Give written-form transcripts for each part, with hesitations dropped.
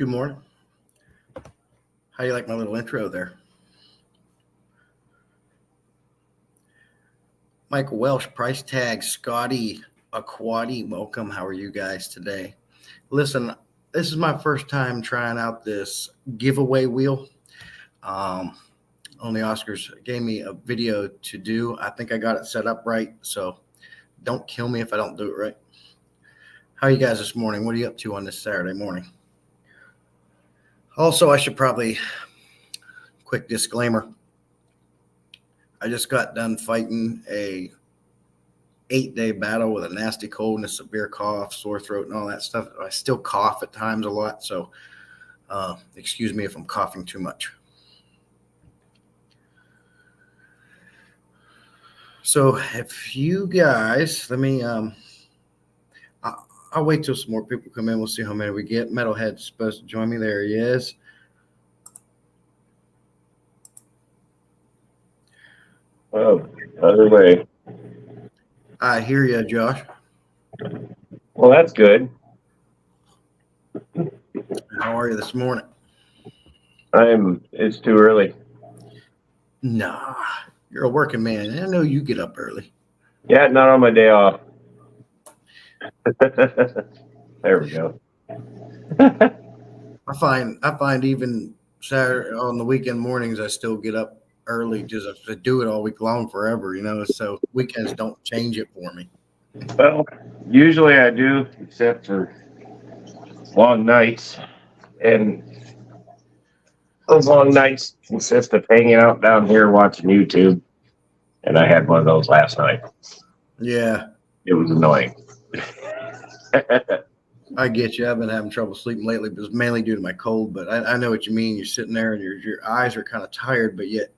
Good morning. How you like my little intro there? Michael Welsh, price tag, Scotty, Aquati, welcome. How are you guys today? Listen, this is my first time trying out this giveaway wheel. Only Oscars gave me a video to do. I think I got it set up right, so don't kill me if I don't do it right. How are you guys this morning? What are you up to on this Saturday morning? Also, I should probably, quick disclaimer, I just got done fighting a 8-day battle with a nasty cold and a severe cough, sore throat, and all that stuff. I still cough at times a lot, so excuse me if I'm coughing too much. So if you guys, let me, I'll wait till some more people come in. We'll see how many we get. Metalhead's supposed to join me. There he is. Oh, other way. I hear you, Josh. Well, that's good. How are you this morning? It's too early. Nah, you're a working man. I know you get up early. Yeah, not on my day off. There we go. I find even Saturday on the weekend mornings, I still get up early just to do it all week long forever, so weekends don't change it for me. Well, usually I do, except for long nights. And those long nights consist of hanging out down here watching YouTube. And I had one of those last night. Yeah. It was annoying. I get you. I've been having trouble sleeping lately, but it's mainly due to my cold. But I know what you mean. You're sitting there and your eyes are kind of tired, but yet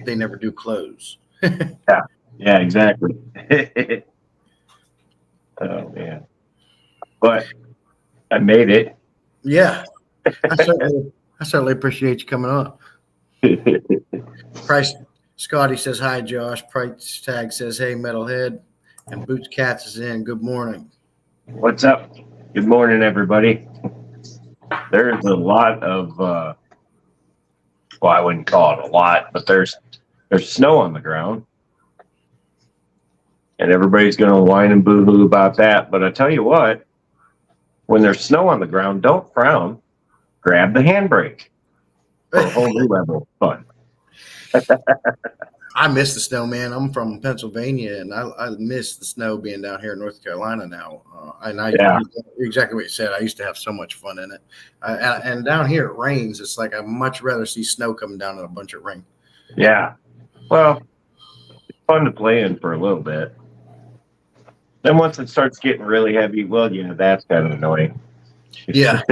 they never do close. Yeah, exactly. Oh, man. But I made it. Yeah. I certainly appreciate you coming on. Price Scotty says, hi, Josh. Price tag says, hey, Metalhead. And Boots Cats is in. Good morning. What's up? Good morning, everybody. There's a lot of, well, I wouldn't call it a lot, but there's snow on the ground. And everybody's going to whine and boo-hoo about that. But I tell you what, when there's snow on the ground, don't frown. Grab the handbrake for a whole new level of fun. I miss the snow, man. I'm from Pennsylvania, and I miss the snow being down here in North Carolina now. Yeah. Exactly what you said. I used to have so much fun in it. And down here, it rains. It's like I'd much rather see snow coming down than a bunch of rain. Yeah. Well, it's fun to play in for a little bit. Then once it starts getting really heavy, well, yeah, that's kind of annoying. Yeah.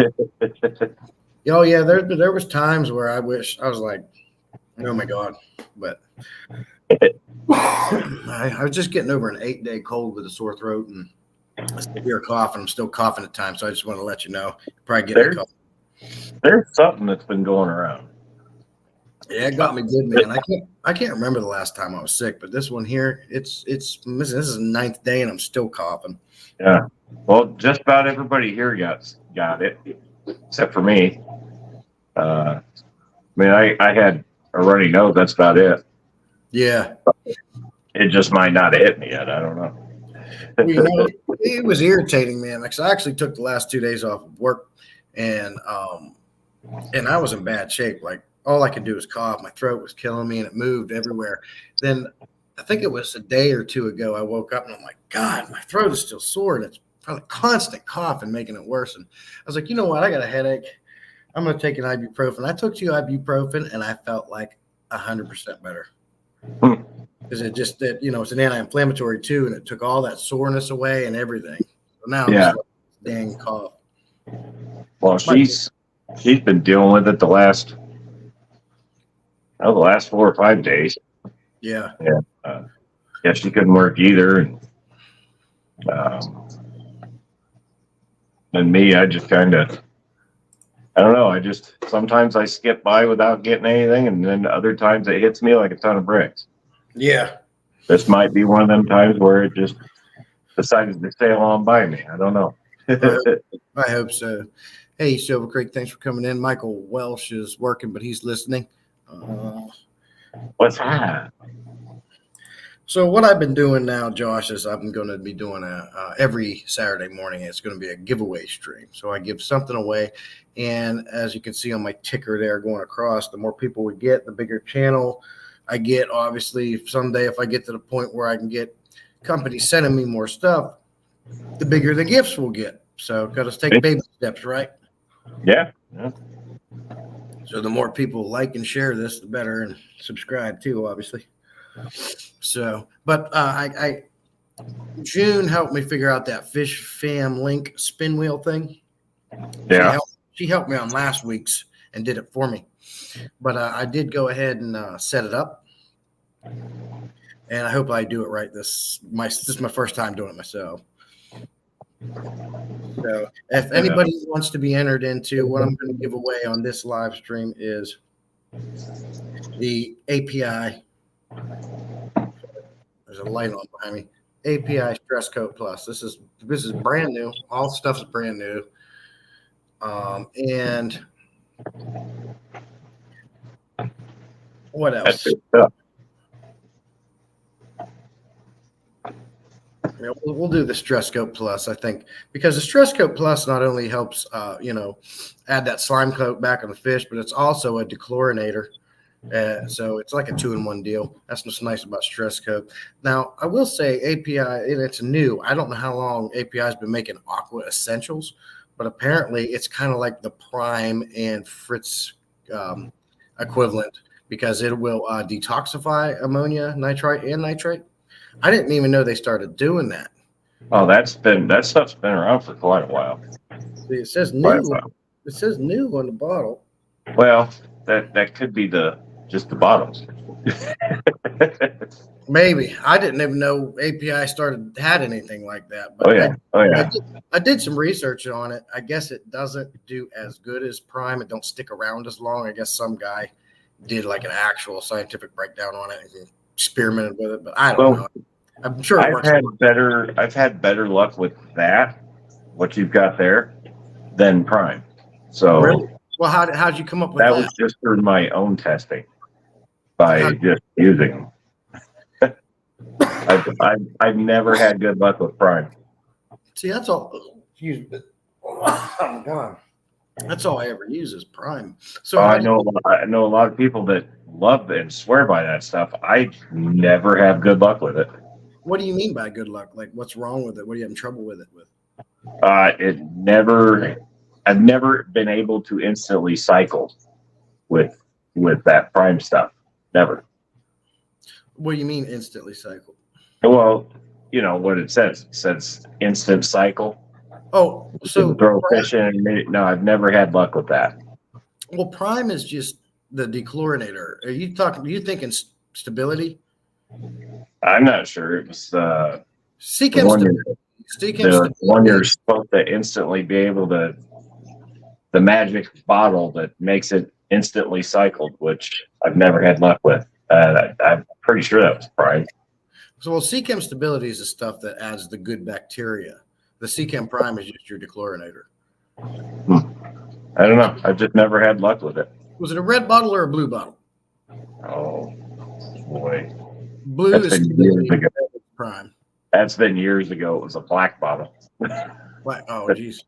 Oh, yeah. There was times where I wish I was like, oh my God. But I was just getting over an 8-day cold with a sore throat and a severe cough, and I'm still coughing at times. So I just want to let you know. Probably get a cough. There's something that's been going around. Yeah, it got me good, man. I can't remember the last time I was sick, but this one here, this is the 9th day and I'm still coughing. Yeah. Well, just about everybody here got it, except for me. I mean, I had a runny nose. That's about it. Yeah. It just might not have hit me yet. I don't know. Well, it was irritating, man. Because I actually took the last 2 days off of work, and I was in bad shape. Like all I could do was cough. My throat was killing me, and it moved everywhere. Then I think it was a day or two ago, I woke up and I'm like, God, my throat is still sore, and it's probably constant coughing making it worse. And I was like, you know what? I got a headache. I'm going to take an ibuprofen. I took 2 ibuprofen, and I felt like 100% better. Because it's an anti-inflammatory too, and it took all that soreness away and everything. So now I'm just like, dang cough. Well, she's been dealing with it the last 4 or 5 days. Yeah. Yeah. She couldn't work either, and me, I just kind of, I don't know. Sometimes I skip by without getting anything, and then other times it hits me like a ton of bricks. Yeah. This might be one of them times where it just decided to sail on by me. I don't know. I hope so. Hey, Silver Creek, thanks for coming in. Michael Welsh is working, but he's listening. What's that? So what I've been doing now, Josh, is I'm going to be doing every Saturday morning. It's going to be a giveaway stream. So I give something away, and as you can see on my ticker there going across, the more people we get, the bigger channel I get. Obviously, someday if I get to the point where I can get companies sending me more stuff, the bigger the gifts we'll get. So got to take baby steps, right? Yeah. So the more people like and share this, the better, and subscribe too, obviously. So, but June helped me figure out that Fish Fam link spin wheel thing. Yeah. She helped me on last week's and did it for me. But I did go ahead and set it up, and I hope I do it right. This is my first time doing it myself. So if anybody wants to be entered into what I'm going to give away on this live stream is the API. There's a light on behind me. API Stress Coat Plus. This is brand new. All stuff is brand new. And what else? That's good stuff. Yeah, we'll do the Stress Coat Plus, I think, because the Stress Coat Plus not only helps, add that slime coat back on the fish, but it's also a dechlorinator. So it's like a 2-in-1 deal. That's what's nice about Stress Coat. Now, I will say API, and it's new. I don't know how long API has been making Aqua Essentials, but apparently it's kind of like the Prime and Fritz equivalent because it will detoxify ammonia, nitrite, and nitrate. I didn't even know they started doing that. Oh, that stuff's been around for quite a while. See, it says new. It says new on the bottle. Well, that could be just the bottoms. Maybe I didn't even know API had anything like that. But I did some research on it. I guess it doesn't do as good as Prime. It don't stick around as long. I guess some guy did like an actual scientific breakdown on it and experimented with it. But I don't know. I'm sure I've had better luck with that. What you've got there than Prime. So really? Well, how'd you come up with that? That was just through my own testing by just using. I've never had good luck with Prime. See, that's all. Excuse me. Oh God, that's all I ever use is Prime. So I know a lot of people that love and swear by that stuff. I never have good luck with it. What do you mean by good luck? Like, what's wrong with it? What are you having trouble with it with? I've never been able to instantly cycle with that Prime stuff. Never. What do you mean instantly cycle? Well, you know what it says. It says instant cycle. Oh, so throw fish in. No, I've never had luck with that. Well, Prime is just the dechlorinator. Are you thinking stability? I'm not sure. It was Seachem the one you're supposed to instantly be able to, the magic bottle that makes it instantly cycled, which I've never had luck with. I'm pretty sure that was Prime. So, Seachem stability is the stuff that adds the good bacteria. The Seachem Prime is just your dechlorinator. I don't know. I've just never had luck with it. Was it a red bottle or a blue bottle? Oh, boy. Blue is years ago. Prime. That's been years ago. It was a black bottle. Oh, geez.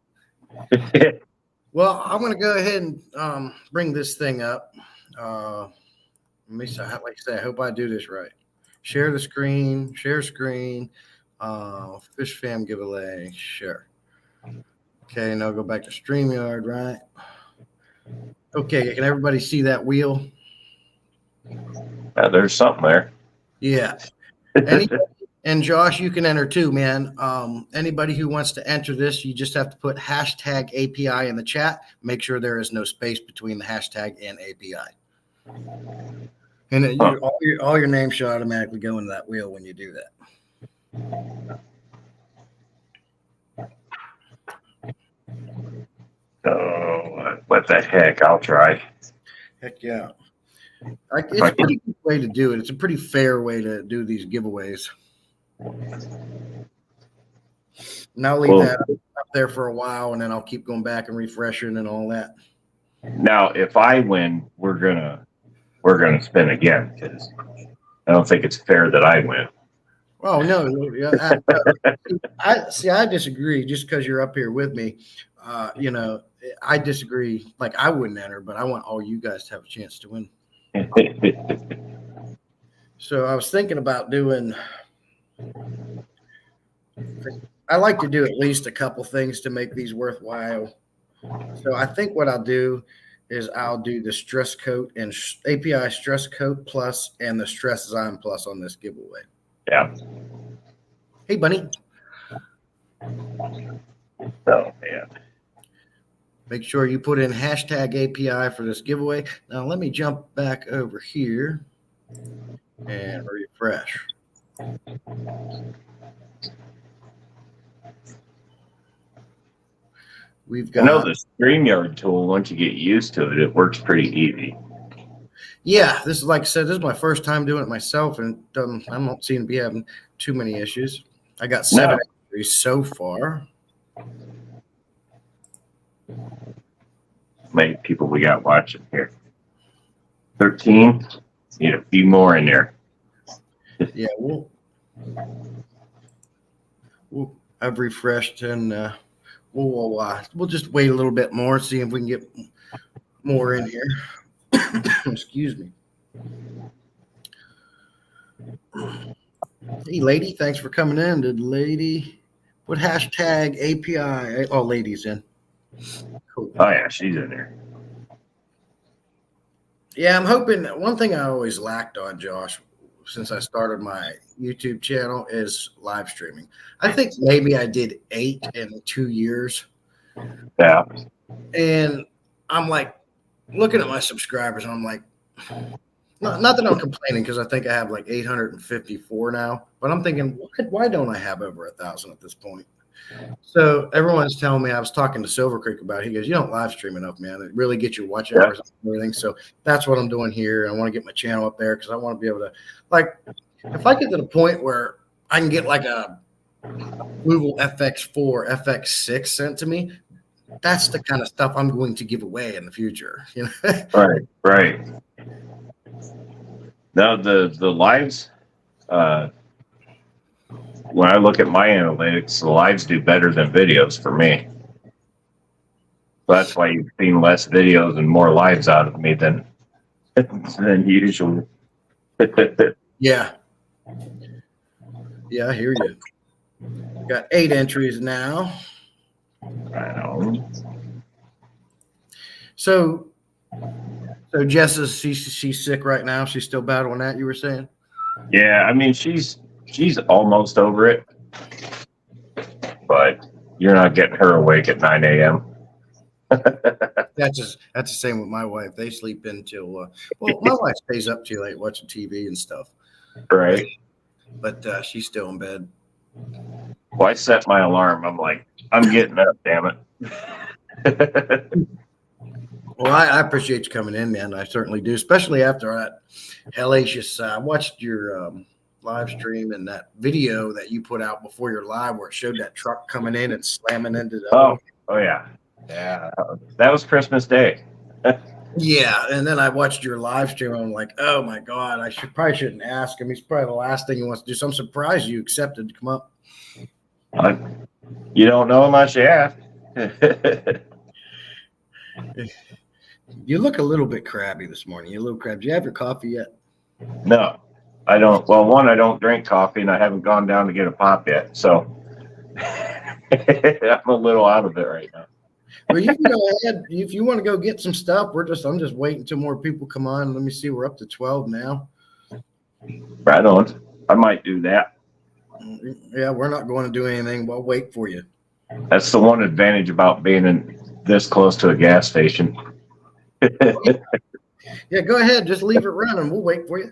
Well, I'm going to go ahead and bring this thing up. Let me say, like I say, I hope I do this right. Share the screen. Share screen. Fish Fam giveaway. Share. Okay, now go back to StreamYard, right? Okay, can everybody see that wheel? There's something there. Yeah. And Josh, you can enter too, man. Anybody who wants to enter this, you just have to put hashtag API in the chat. Make sure there is no space between the hashtag and API. And all your names should automatically go into that wheel when you do that. Oh, what the heck? I'll try. Heck yeah. It's a pretty good way to do it. It's a pretty fair way to do these giveaways. And I'll leave that up there for a while, and then I'll keep going back and refreshing and all that. Now, if I win, we're gonna spin again because I don't think it's fair that I win. Oh no, I disagree. Just because you're up here with me, I disagree. Like I wouldn't enter, but I want all you guys to have a chance to win. So I was thinking about doing. I like to do at least a couple things to make these worthwhile. So I think what I'll do is I'll do the stress coat and API stress coat plus and the stress Zyme plus on this giveaway. Yeah. Hey, Bunny. Oh, man. Make sure you put in hashtag API for this giveaway. Now let me jump back over here and refresh. We've got. I know the StreamYard tool. Once you get used to it, it works pretty easy. Yeah, this is like I said. This is my first time doing it myself, and I don't seem to be having too many issues. I got 7 entries so far. How many people we got watching here? 13. Need a few more in there. Yeah, I've refreshed and we'll just wait a little bit more, see if we can get more in here. Excuse me. Hey, lady, thanks for coming in. Did lady put hashtag API? Oh, lady's in. Cool. Oh yeah, she's in there. Yeah, I'm hoping. One thing I always lacked on, Josh, since I started my YouTube channel is live streaming. I think maybe I did 8 in 2 years. Yeah. And I'm like looking at my subscribers and I'm like, not that I'm complaining because I think I have like 854 now, but I'm thinking, why don't I have over 1,000 at this point? So everyone's telling me, I was talking to Silver Creek about it. He goes, you don't live stream enough, man. It really gets your watch hours and everything. So that's what I'm doing here. I want to get my channel up there because I want to be able to, like, if I get to the point where I can get like a Google FX4, FX6 sent to me, that's the kind of stuff I'm going to give away in the future. You know? Right. Now the lives, when I look at my analytics, the lives do better than videos for me. That's why you've seen less videos and more lives out of me than usual. Yeah, I hear you. Got 8 entries now. I know. So Jess is she's sick right now. She's still battling that. You were saying? Yeah, I mean she's almost over it, but you're not getting her awake at 9 a.m. That's the same with my wife. They sleep until well, my wife stays up too late watching TV and stuff. Right. But she's still in bed. Well, I set my alarm. I'm like, I'm getting up, damn it. Well, I appreciate you coming in, man. I certainly do, especially after that hellacious. I watched your live stream and that video that you put out before your live where it showed that truck coming in and slamming into the Oh yeah. That was Christmas Day. Yeah, and then I watched your live stream. And I'm like, oh my god, I probably shouldn't ask him. He's probably the last thing he wants to do. So I'm surprised you accepted to come up. You don't know unless you ask. You look a little bit crabby this morning. You're a little crabby. Do you have your coffee yet? No, I don't. Well, one, I don't drink coffee, and I haven't gone down to get a pop yet. So I'm a little out of it right now. Well, you can go ahead if you want to go get some stuff. I'm just waiting until more people come on. Let me see. We're up to 12 now. Right on. I might do that. Yeah, we're not going to do anything. We'll wait for you. That's the one advantage about being this close to a gas station. Yeah, go ahead. Just leave it running. We'll wait for you.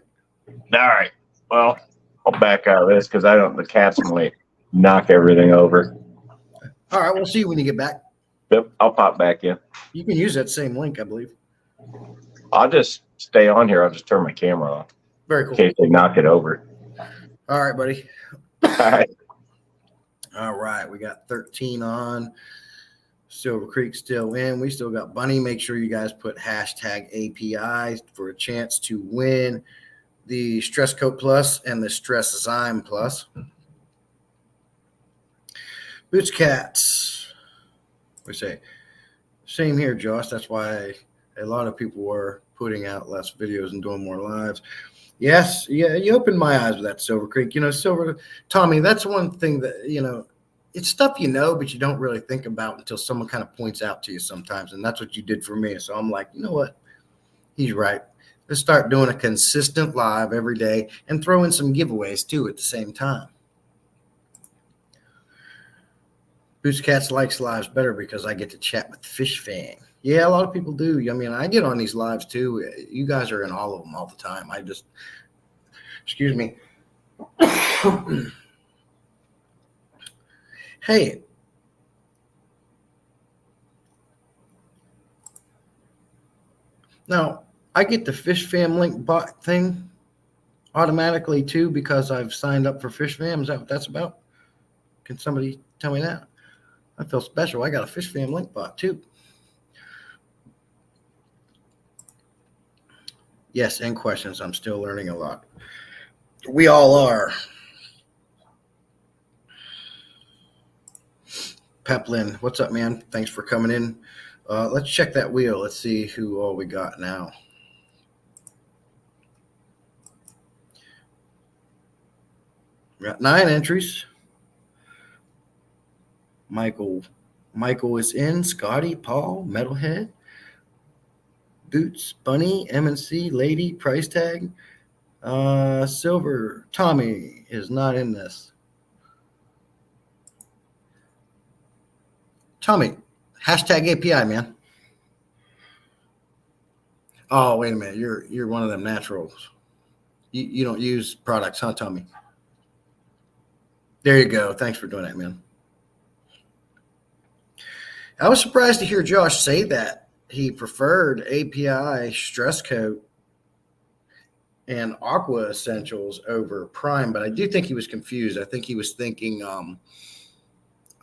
All right. Well, I'll back out of this because the cats might knock everything over. All right. We'll see you when you get back. Yep. I'll pop back in. You can use that same link, I believe. I'll just stay on here. I'll just turn my camera off. Very cool. In case they knock it over. All right, buddy. All right. All right, we got 13 on. Silver Creek still in. We still got Bunny. Make sure you guys put hashtag API for a chance to win the Stress Coat Plus and the Stress Zyme Plus. Boots Cats. We say, same here, Josh. That's why a lot of people were putting out less videos and doing more lives. Yes, yeah, you opened my eyes with that, Silver Creek. Tommy, that's one thing that, it's stuff but you don't really think about until someone kind of points out to you sometimes. And that's what you did for me. So I'm like, you know what? He's right. Let's start doing a consistent live every day and throw in some giveaways too at the same time. Boots Cats likes lives better because I get to chat with Fish Fang. Yeah, a lot of people do. I mean, I get on these lives too. You guys are in all of them all the time. Excuse me. Hey. Now, I get the Fish Fam link bot thing automatically too because I've signed up for Fish Fam. Is that what that's about? Can somebody tell me that? I feel special. I got a Fish Fam link bot too. Yes, and questions. I'm still learning a lot. We all are. Peplin, what's up, man? Thanks for coming in. Let's check that wheel. Let's see who all we got now. We got 9 entries. Michael is in. Scotty, Paul, Metalhead, Boots, Bunny, MNC, Lady, Price Tag. Silver, Tommy is not in this. Tommy, hashtag API, man. Oh, wait a minute. You're one of them naturals. You don't use products, huh, Tommy? There you go. Thanks for doing that, man. I was surprised to hear Josh say that he preferred API Stress Coat and Aqua Essentials over Prime, but I do think he was confused. I think he was thinking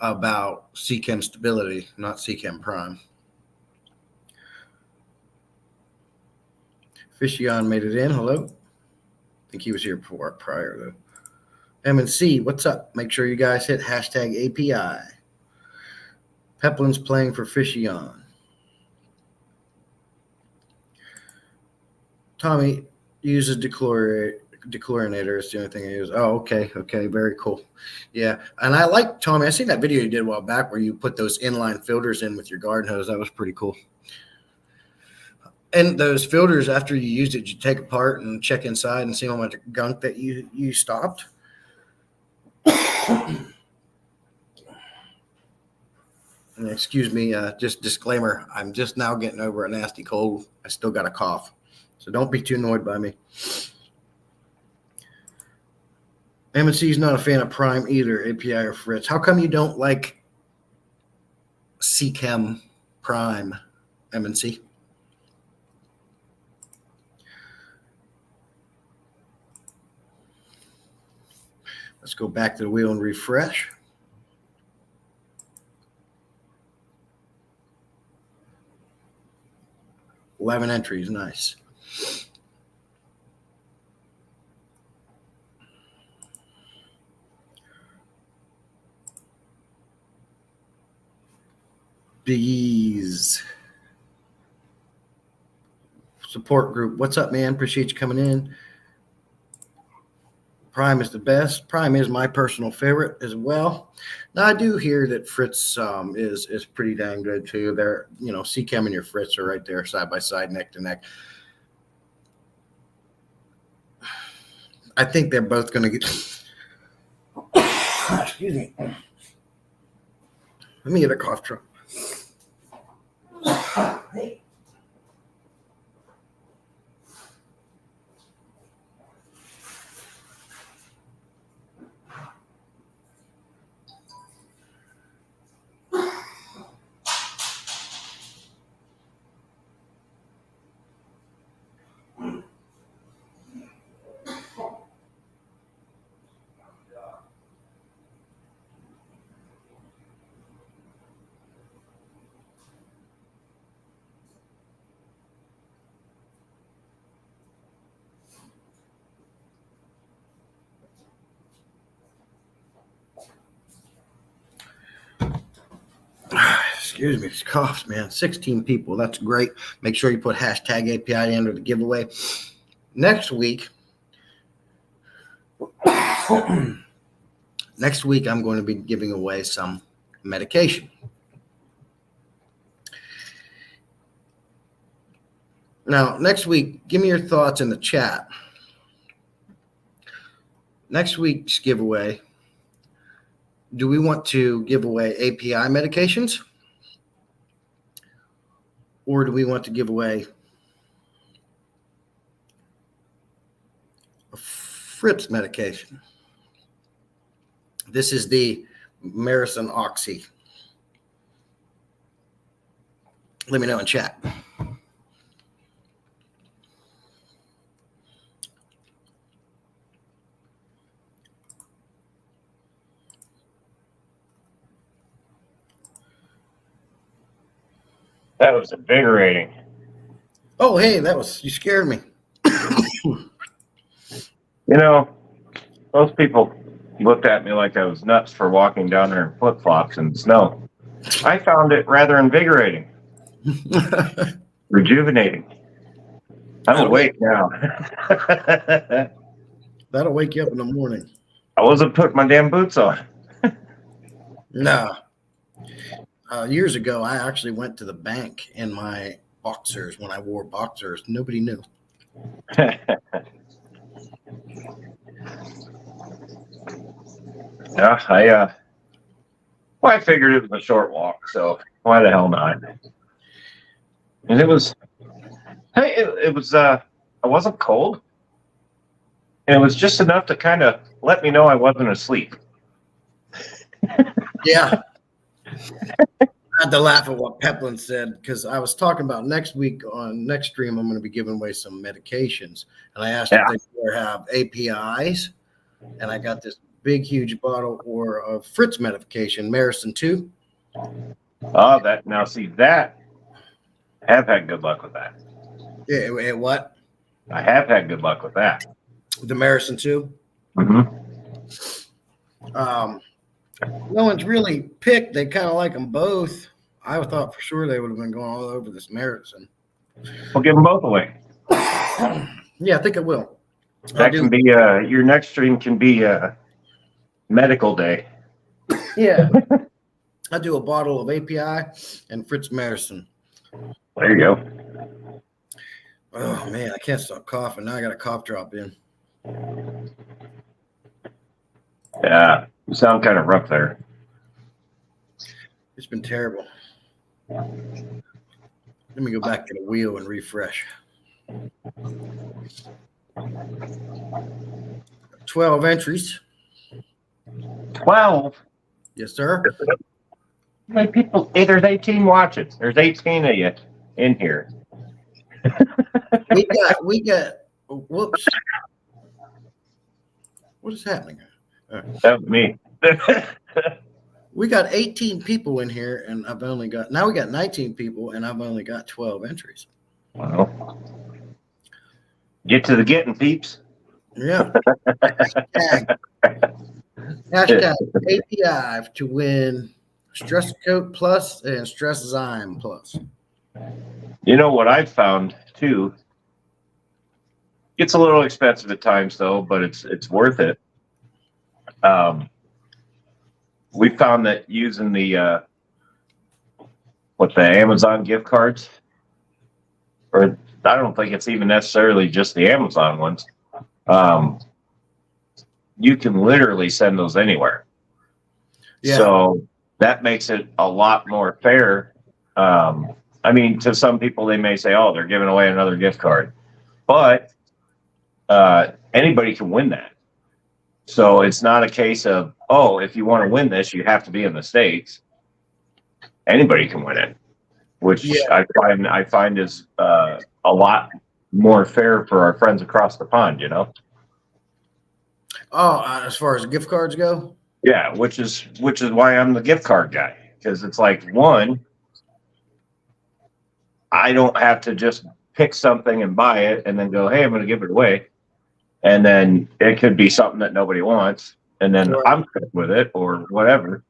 about CChem Stability, not CChem Prime. Fishion made it in. Hello. I think he was here prior though. M&C, what's up? Make sure you guys hit hashtag API. Peplin's playing for Fishion. Tommy uses dechlorinator. It's the only thing I use. Oh, okay. Very cool. Yeah. And I like, Tommy, I seen that video you did a while back where you put those inline filters in with your garden hose. That was pretty cool. And those filters, after you used it, you take apart and check inside and see how much gunk that you stopped. And excuse me, just disclaimer, I'm just now getting over a nasty cold. I still got a cough. So don't be too annoyed by me. MNC is not a fan of Prime either, API or Fritz. How come you don't like CChem Prime, MNC? Let's go back to the wheel and refresh. $11 entries, nice. Bees. Support group. What's up, man? Appreciate you coming in. Prime is the best. Prime is my personal favorite as well. Now I do hear that Fritz is pretty dang good too. They're, CChem and your Fritz are right there side by side, neck to neck. I think they're both going to get. Excuse me. Let me get a cough drop. Hey. Excuse me, it's coughs, man. 16 people. That's great. Make sure you put hashtag API under the giveaway. Next week, I'm going to be giving away some medication. Now, next week, give me your thoughts in the chat. Next week's giveaway, do we want to give away API medications? Or do we want to give away a Fritz medication? This is the Marison Oxy. Let me know in chat. That was invigorating. Oh, hey, you scared me. You know, most people looked at me like I was nuts for walking down there in flip-flops in the snow. I found it rather invigorating. Rejuvenating. I'm awake now. That'll wake you up in the morning. I wasn't putting my damn boots on. No. Years ago, I actually went to the bank in my boxers when I wore boxers. Nobody knew. Yeah, I figured it was a short walk, so why the hell not? And it was, I wasn't cold, and it was just enough to kind of let me know I wasn't asleep. Yeah. I had to laugh at what Peplin said because I was talking about next week on next stream. I'm going to be giving away some medications, and I asked if they have APIs, and I got this big, huge bottle of Fritz medication, Marison 2. Oh, that I have had good luck with that. Yeah, what? I have had good luck with that. The Marison 2. Mm-hmm. No one's really picked. They kind of like them both. I thought for sure they would have been going all over this Marison. We'll give them both away. Yeah, I think it will. That can be your next stream can be medical day. Yeah. I do a bottle of API and Fritz Marison. There you go. Oh man, I can't stop coughing. Now I got a cough drop in. Yeah, you sound kind of rough there. It's been terrible. Let me go back to the wheel and refresh. 12 entries. 12? Yes, sir. How many people? There's 18 watching. There's 18 of you in here. We got, whoops. What is happening? That was me. We got 18 people in here, and now we got 19 people, and I've only got 12 entries. Well, get to the getting, peeps. Yeah. Hashtag API to win Stress Coat Plus and Stress Zyme Plus. You know what I've found too? It's a little expensive at times though, but it's worth it. We found that using the Amazon gift cards, or I don't think it's even necessarily just the Amazon ones. You can literally send those anywhere. Yeah. So that makes it a lot more fair. I mean, to some people, they may say, oh, they're giving away another gift card. But anybody can win that. So it's not a case of, oh, if you want to win this, you have to be in the States. Anybody can win it, which I find is a lot more fair for our friends across the pond, you know? Oh, as far as gift cards go? Yeah, which is why I'm the gift card guy. Because it's like, one, I don't have to just pick something and buy it and then go, hey, I'm going to give it away. And then it could be something that nobody wants. And then I'm good with it or whatever.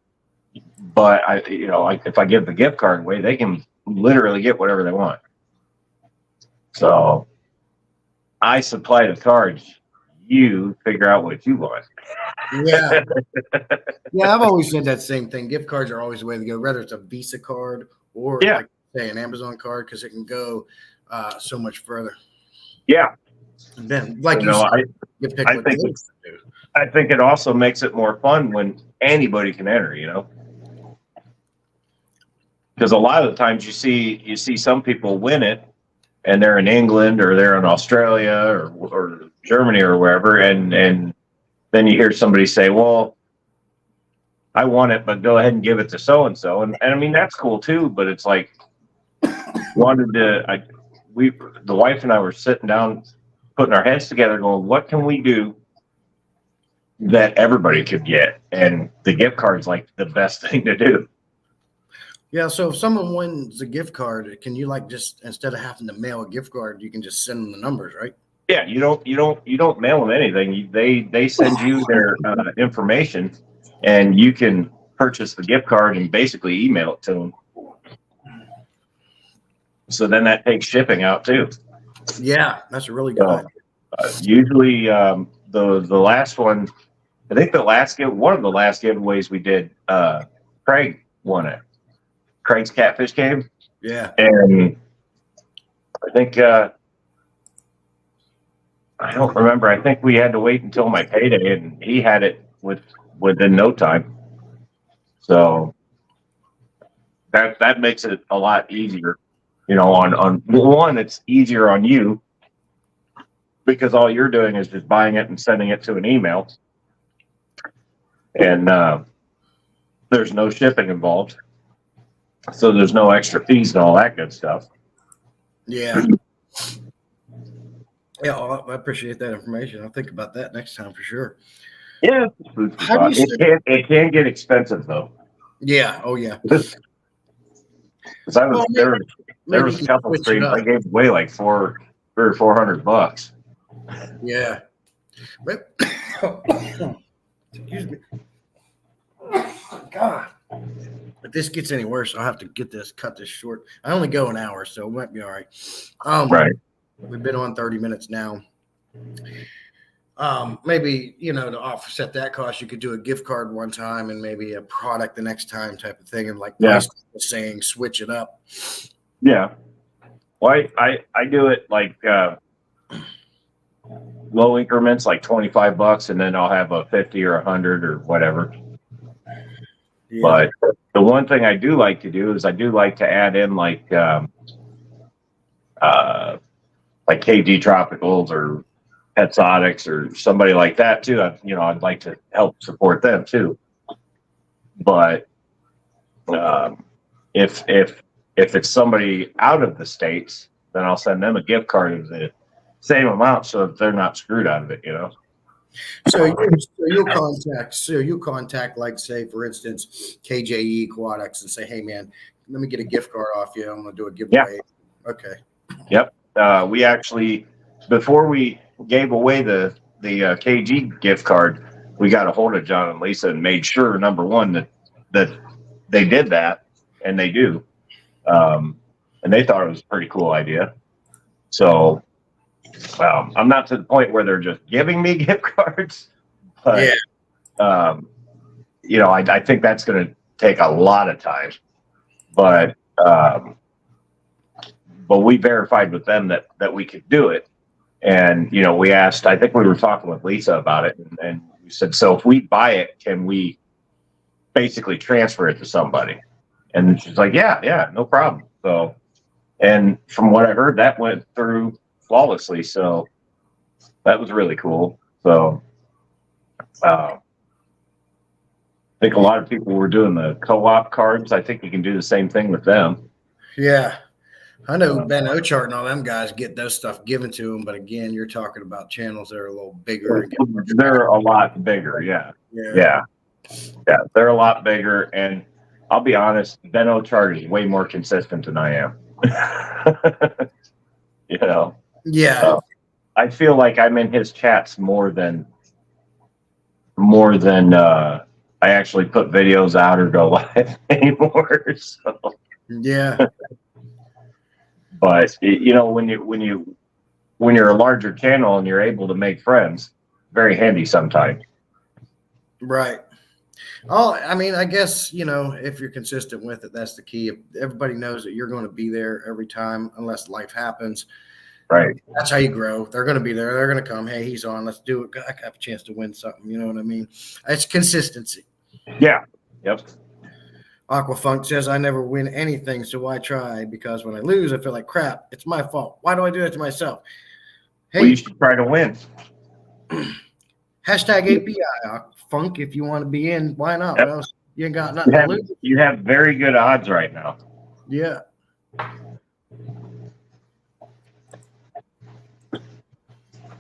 But like if I give the gift card away, they can literally get whatever they want. So I supply the cards. You figure out what you want. Yeah. Yeah, I've always said that same thing. Gift cards are always the way to go, whether it's a Visa card or, Yeah. like say, an Amazon card, because it can go so much further. Yeah. And then, like you said, you pick I what think they it's, do. I think it also makes it more fun when anybody can enter, because a lot of the times you see some people win it and they're in England or they're in Australia or Germany or wherever, and then you hear somebody say, well, I want it, but go ahead and give it to so and so, and I mean that's cool too, but it's like the wife and I were sitting down putting our heads together going, what can we do that everybody could get? And the gift card's like the best thing to do. Yeah, so if someone wins a gift card, can you like just instead of having to mail a gift card, you can just send them the numbers, right? Yeah, you don't mail them anything. They send you their information, and you can purchase the gift card and basically email it to them. So then that takes shipping out too. Yeah, that's a really good idea. Usually, the last one, I think one of the last giveaways we did, Craig won it. Craig's Catfish Cave. Yeah, and I think I don't remember. I think we had to wait until my payday, and he had it within no time. So that makes it a lot easier. On one, it's easier on you because all you're doing is just buying it and sending it to an email, and there's no shipping involved, so there's no extra fees and all that good stuff. Yeah. Yeah, I appreciate that information. I'll think about that next time for sure. Yeah, it can get expensive though. Yeah. Oh yeah. Because there was a couple of streams I gave away like $300 or $400. Yeah. But excuse me. God. If this gets any worse, I'll have to cut this short. I only go an hour, so it might be all right. Right. We've been on 30 minutes now. Maybe, to offset that cost, you could do a gift card one time and maybe a product the next time type of thing. And like Price was saying, switch it up. Yeah. Well, I do it like low increments, like $25, and then I'll have a 50 or 100 or whatever. Yeah. But the one thing I do like to do is I do like to add in like KG Tropicals or Exotics or somebody like that too. I'd like to help support them too. But if it's somebody out of the States, then I'll send them a gift card of the same amount so that they're not screwed out of it, So you'll contact, like, say, for instance, KJE Aquatics and say, hey man, let me get a gift card off you. I'm gonna do a giveaway. Yeah. Okay. Yep. We actually, before we gave away the KG gift card, we got a hold of John and Lisa and made sure, number one, that they did that, and they do. And they thought it was a pretty cool idea. So I'm not to the point where they're just giving me gift cards, but I think that's going to take a lot of time. But we verified with them that we could do it. And, we asked, I think we were talking with Lisa about it, and we said, so if we buy it, can we basically transfer it to somebody? And she's like, yeah, no problem. So, and from what I heard, that went through flawlessly. So that was really cool. So I think a lot of people were doing the co-op cards. I think you can do the same thing with them. Yeah. I know Ben Ochart and all them guys get those stuff given to them, but again, you're talking about channels that are a little bigger. They're a lot bigger, yeah. They're a lot bigger, and I'll be honest, Ben Ochart is way more consistent than I am. Yeah. I feel like I'm in his chats more than I actually put videos out or go live anymore. So, Yeah. but when you're a larger channel and you're able to make friends, very handy sometimes. Right. Oh, I mean, I guess, if you're consistent with it, that's the key. If everybody knows that you're going to be there every time, unless life happens. Right. That's how you grow. They're going to be there. They're going to come. Hey, he's on. Let's do it. I have a chance to win something. You know what I mean? It's consistency. Yeah. Yep. Aquafunk says, I never win anything, so why try? Because when I lose, I feel like crap. It's my fault. Why do I do that to myself? Hey, well, you should try to win. Hashtag API Funk. If you want to be in, why not? Yep. Well, you ain't got nothing to lose. You have very good odds right now. Yeah.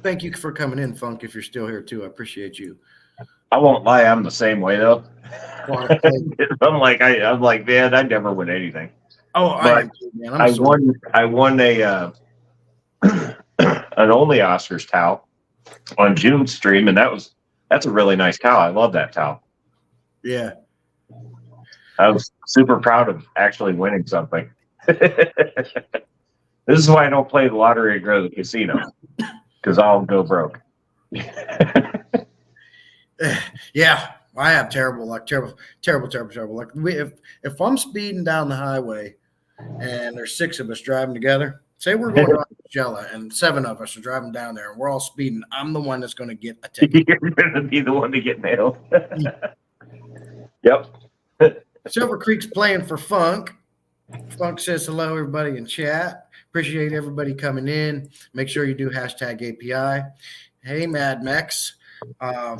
Thank you for coming in, Funk. If you're still here too, I appreciate you. I won't lie, I'm the same way though. I'm like, man, I never win anything. Oh, but man. I won a an only Oscars towel on June's stream, and that's a really nice towel. I love that towel. Yeah. I was super proud of actually winning something. This is why I don't play the lottery or go to the casino, because I'll go broke. Yeah, I have terrible luck. Terrible luck. If I'm speeding down the highway and there's 6 of us driving together, say we're going to Jella and 7 of us are driving down there and we're all speeding, I'm the one that's going to get a ticket. You're going to be the one to get nailed. Yep. Silver Creek's playing for Funk. Funk says hello, everybody in chat. Appreciate everybody coming in. Make sure you do hashtag API. Hey, Mad Mex.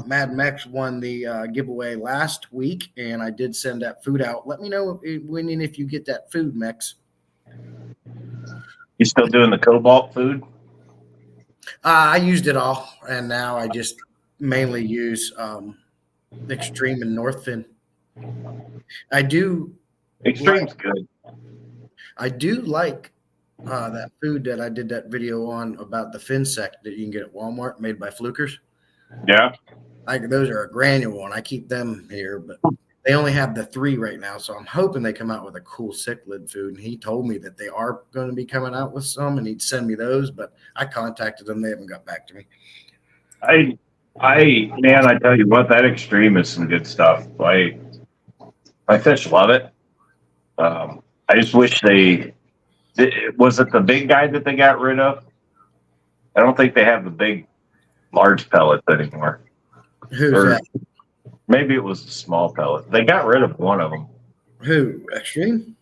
Mad Mex won the giveaway last week, and I did send that food out. Let me know if you get that food, Mex. You still doing the Cobalt food? I used it all, and now I just mainly use Extreme and Northfin. I do. Extreme's good. I do like that food that I did that video on about the Finsect that you can get at Walmart, made by Flukers. Yeah. Those are a granule, and I keep them here, but they only have the 3 right now. So I'm hoping they come out with a cool cichlid food. And he told me that they are going to be coming out with some, and he'd send me those. But I contacted them; they haven't got back to me. I tell you what, that Extreme is some good stuff. My fish love it. I just wish was it the big guy that they got rid of? I don't think they have the big, large pellets anymore. Who's that? Maybe it was the small pellet. They got rid of one of them. Who? Extreme?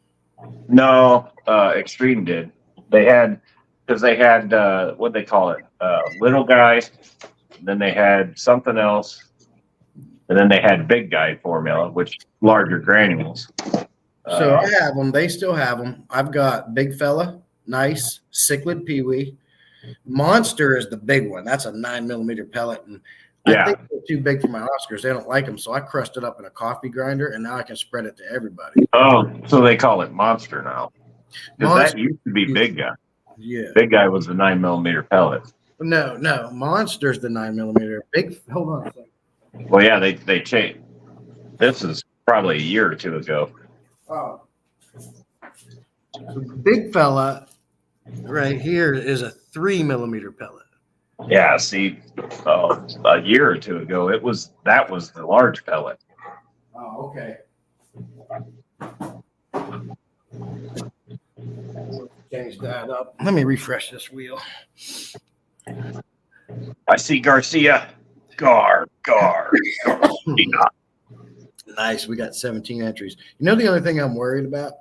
No, Extreme did. They had what they call it, little guy. Then they had something else, and then they had big guy formula, which larger granules. So I have them. They still have them. I've got Big Fella, nice, cichlid peewee. Monster is the big one. That's a 9mm pellet, and I think they're too big for my Oscars. They don't like them, so I crushed it up in a coffee grinder, and now I can spread it to everybody. Oh, so they call it Monster now? Because that used to be Big Guy. Yeah, Big Guy was the 9mm pellet. No, Monster's the 9mm. Hold on a second. Well, yeah, they changed. This is probably a year or 2 ago. Oh, so Big Fella right here is a 3mm pellet. Yeah, see, a year or 2 ago, that was the large pellet. Oh, okay. Change that up. Let me refresh this wheel. I see Garcia. Gar. Nice. We got 17 entries. You know the only thing I'm worried about?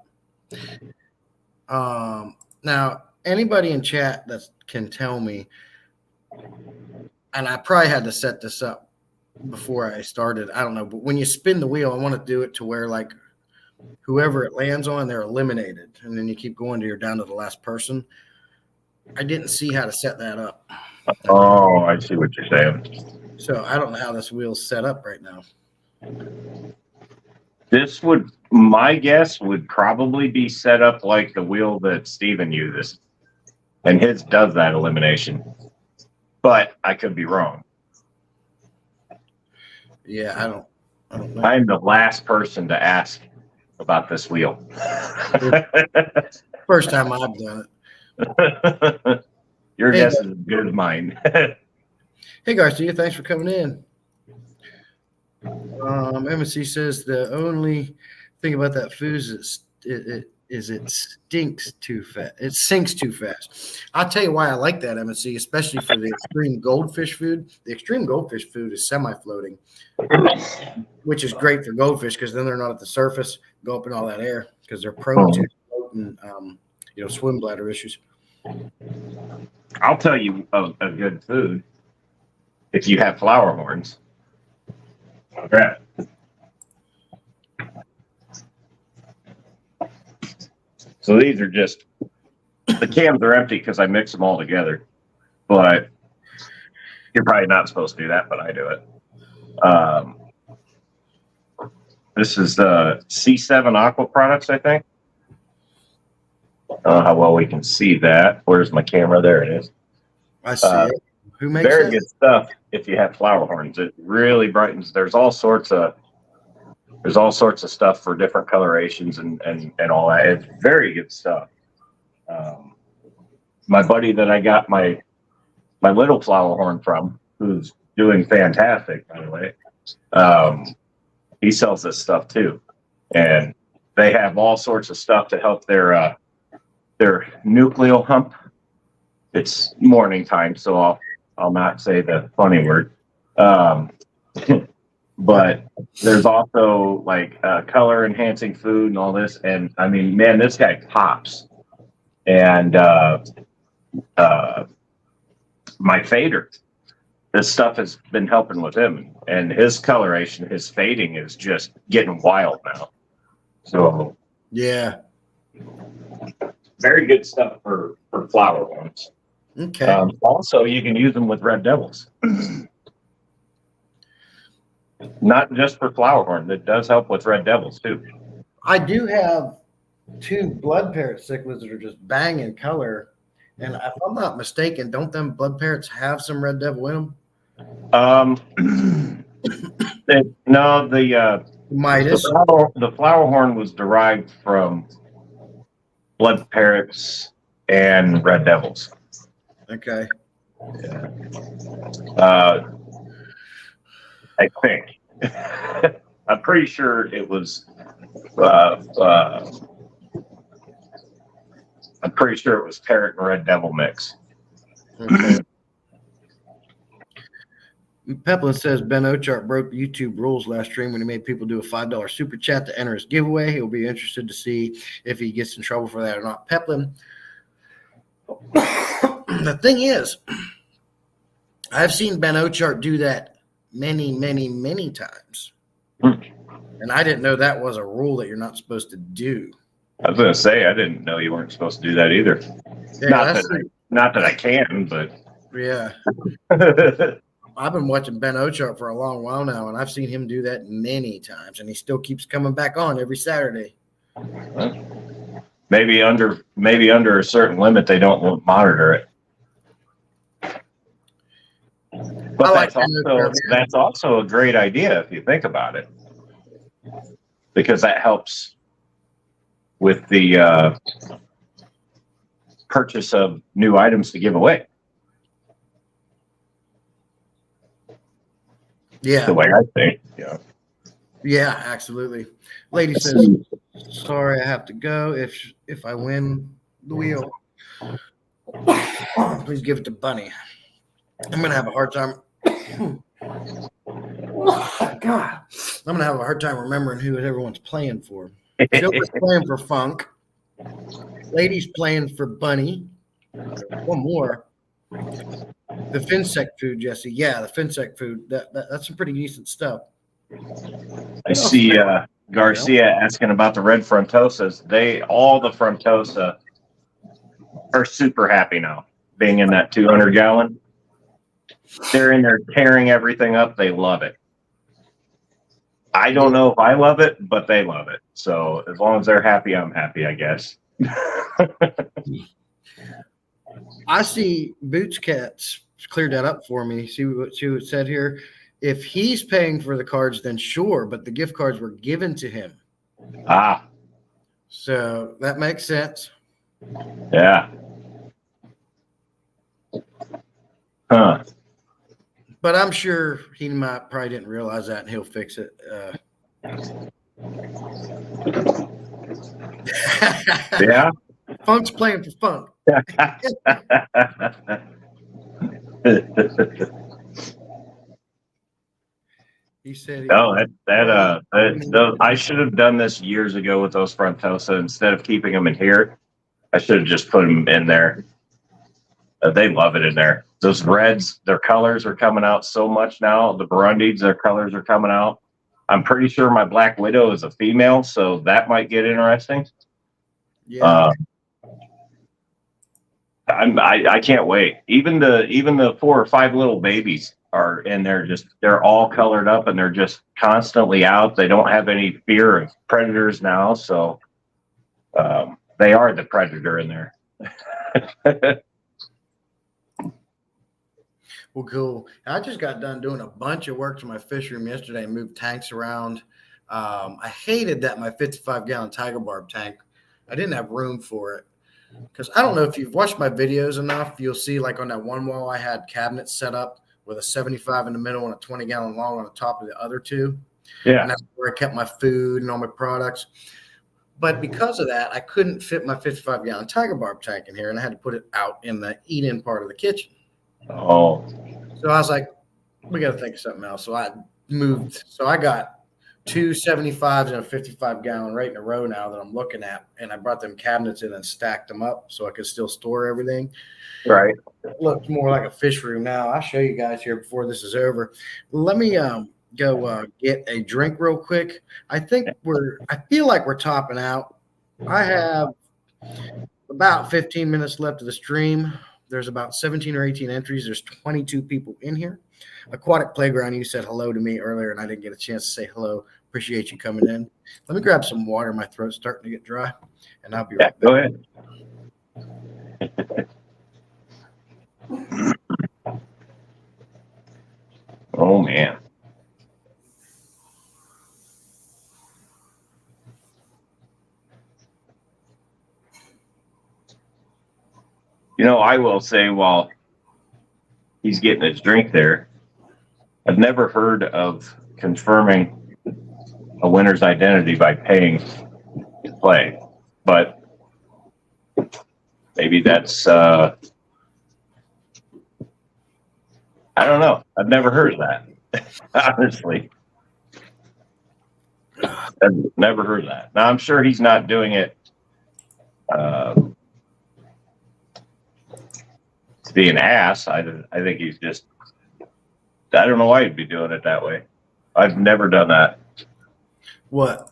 Now, anybody in chat that can tell me, and I probably had to set this up before I started. I don't know. But when you spin the wheel, I want to do it to where, like, whoever it lands on, they're eliminated. And then you keep going till you're down to the last person. I didn't see how to set that up. Oh, I see what you're saying. So I don't know how this wheel's set up right now. My guess would probably be set up like the wheel that Steven uses. And his does that elimination. But I could be wrong. Yeah, I don't know. I'm the last person to ask about this wheel. First time I've done Your it. guess is as good as mine. Hey Garcia, thanks for coming in. MSC says the only thing about that food is it stinks too fast. It sinks too fast. I'll tell you why I like that, MSC, especially for the extreme goldfish food. The extreme goldfish food is semi-floating, which is great for goldfish because then they're not at the surface, go up in all that air because they're prone to swim bladder issues. I'll tell you a good food if you have flower horns. Okay. So these are just, the cans are empty because I mix them all together. But you're probably not supposed to do that, but I do it. This is the C7 Aqua products, I think. I don't know how well we can see that. Where's my camera? There it is. I see it. Who makes very that? good stuff if you have flower horns. It really brightens. There's all sorts of stuff for different colorations and all that. It's very good stuff. My buddy that I got my little flower horn from, who's doing fantastic, by the way, he sells this stuff too, and they have all sorts of stuff to help their nucleal hump. It's morning time, so I'll not say the funny word. But there's also like color enhancing food and all this. And I mean, man, this guy pops. And my fader, this stuff has been helping with him. And his coloration, his fading is just getting wild now. So yeah, very good stuff for flower horns. Okay. Also, you can use them with red devils. Not just for flower horn. It does help with red devils too. I do have 2 blood parrot cichlids that are just banging color, and if I'm not mistaken, don't them blood parrots have some red devil in them? No, the Midas. The flower horn was derived from blood parrots and red devils. Okay. I think. I'm pretty sure it was. I'm pretty sure it was parrot and red devil mix. Okay. Peplin says Ben Ochart broke YouTube rules last stream when he made people do a $5 super chat to enter his giveaway. He'll be interested to see if he gets in trouble for that or not. Peplin, the thing is, I've seen Ben Ochart do that many, many, many times. And I didn't know that was a rule that you're not supposed to do. I was going to say, I didn't know you weren't supposed to do that either. Yeah, not that I can, but. Yeah. I've been watching Ben Ochart for a long while now, and I've seen him do that many times, and he still keeps coming back on every Saturday. Maybe under a certain limit, they don't monitor it. But that's also a great idea if you think about it, because that helps with the purchase of new items to give away. Yeah, the way I think. Yeah, absolutely. Lady says, "Sorry, I have to go. If I win the wheel, please give it to Bunny. I'm gonna have a hard time." God, I'm gonna have a hard time remembering who everyone's playing for. Silver's playing for Funk. Lady's playing for Bunny. One more. The Finsec food, Jesse. Yeah, the Finsec food. That's some pretty decent stuff. I see Garcia asking about the red frontosas. All the frontosa are super happy now, being in that 200 gallon. They're in there tearing everything up. They love it. I don't know if I love it, but they love it. So as long as they're happy, I'm happy, I guess. I see Boots Cats cleared that up for me. See what it said here. If he's paying for the cards, then sure, but the gift cards were given to him. Ah, So that makes sense. yeah. Huh. But I'm sure he probably didn't realize that, and he'll fix it. Yeah. Funk's playing for funk. He said, No, I should have done this years ago with those Frontosa. Instead of keeping them in here, I should have just put them in there. They love it in there. Those reds, their colors are coming out so much now. The Burundies, their colors are coming out. I'm pretty sure my Black Widow is a female, so that might get interesting. yeah. I can't wait. Even the 4 or 5 little babies are in there. They're all colored up and they're just constantly out. They don't have any fear of predators now, so they are the predator in there. Well, cool. I just got done doing a bunch of work to my fish room yesterday and moved tanks around. I hated that my 55-gallon Tiger Barb tank, I didn't have room for it. Because I don't know if you've watched my videos enough, you'll see like on that one wall I had cabinets set up with a 75 in the middle and a 20-gallon long on the top of the other two. Yeah. And that's where I kept my food and all my products. But because of that, I couldn't fit my 55-gallon Tiger Barb tank in here, and I had to put it out in the eat-in part of the kitchen. Oh. So I was like, we got to think of something else. So I moved. So I got 2 75s and a 55-gallon right in a row now that I'm looking at. And I brought them cabinets in and stacked them up so I could still store everything. Right. It looks more like a fish room now. I'll show you guys here before this is over. Let me go get a drink real quick. I feel like we're topping out. I have about 15 minutes left of the stream. There's about 17 or 18 entries. There's 22 people in here. Aquatic Playground, you said hello to me earlier, and I didn't get a chance to say hello. Appreciate you coming in. Let me grab some water. My throat's starting to get dry, and I'll be right back. Go ahead. Oh, man. I will say while he's getting his drink there, I've never heard of confirming a winner's identity by paying to play, but maybe that's, I don't know. I've never heard of that, honestly. I've never heard of that. Now, I'm sure he's not doing it to be an ass. I think he's just, I don't know why he'd be doing it that way. I've never done that. What?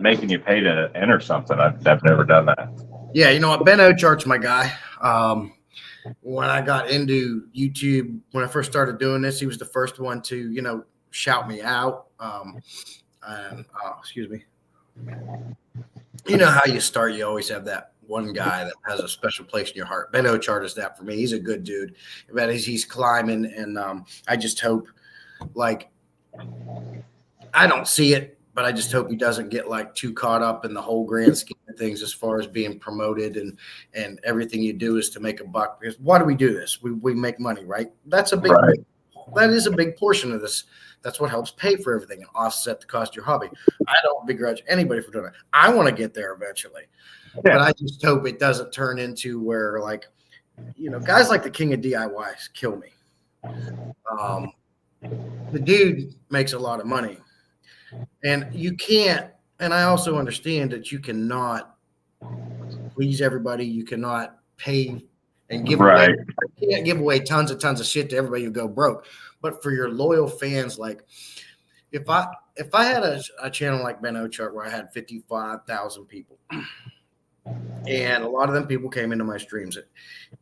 Making you pay to enter something. I've never done that. Yeah, you know what? Ben Ochart's my guy. When I got into YouTube, when I first started doing this, he was the first one to, shout me out. Excuse me. You know how you start, you always have that one guy that has a special place in your heart. Ben Ochart is that for me. He's a good dude. But he's climbing, and I just hope, I don't see it, but I just hope he doesn't get too caught up in the whole grand scheme of things as far as being promoted and everything you do is to make a buck. Because why do we do this? We make money, right? That's a big Right. That is a big portion of this. That's what helps pay for everything and offset the cost of your hobby. I don't begrudge anybody for doing it. I want to get there eventually. Yeah. But I just hope it doesn't turn into where, guys like the King of DIYs kill me. The dude makes a lot of money. And you can't, and I also understand that you cannot please everybody. You cannot pay and give away. You can't give away tons of shit to everybody who go broke. But for your loyal fans, if I had a channel like Ben Ochart where I had 55,000 people, and a lot of them people came into my streams,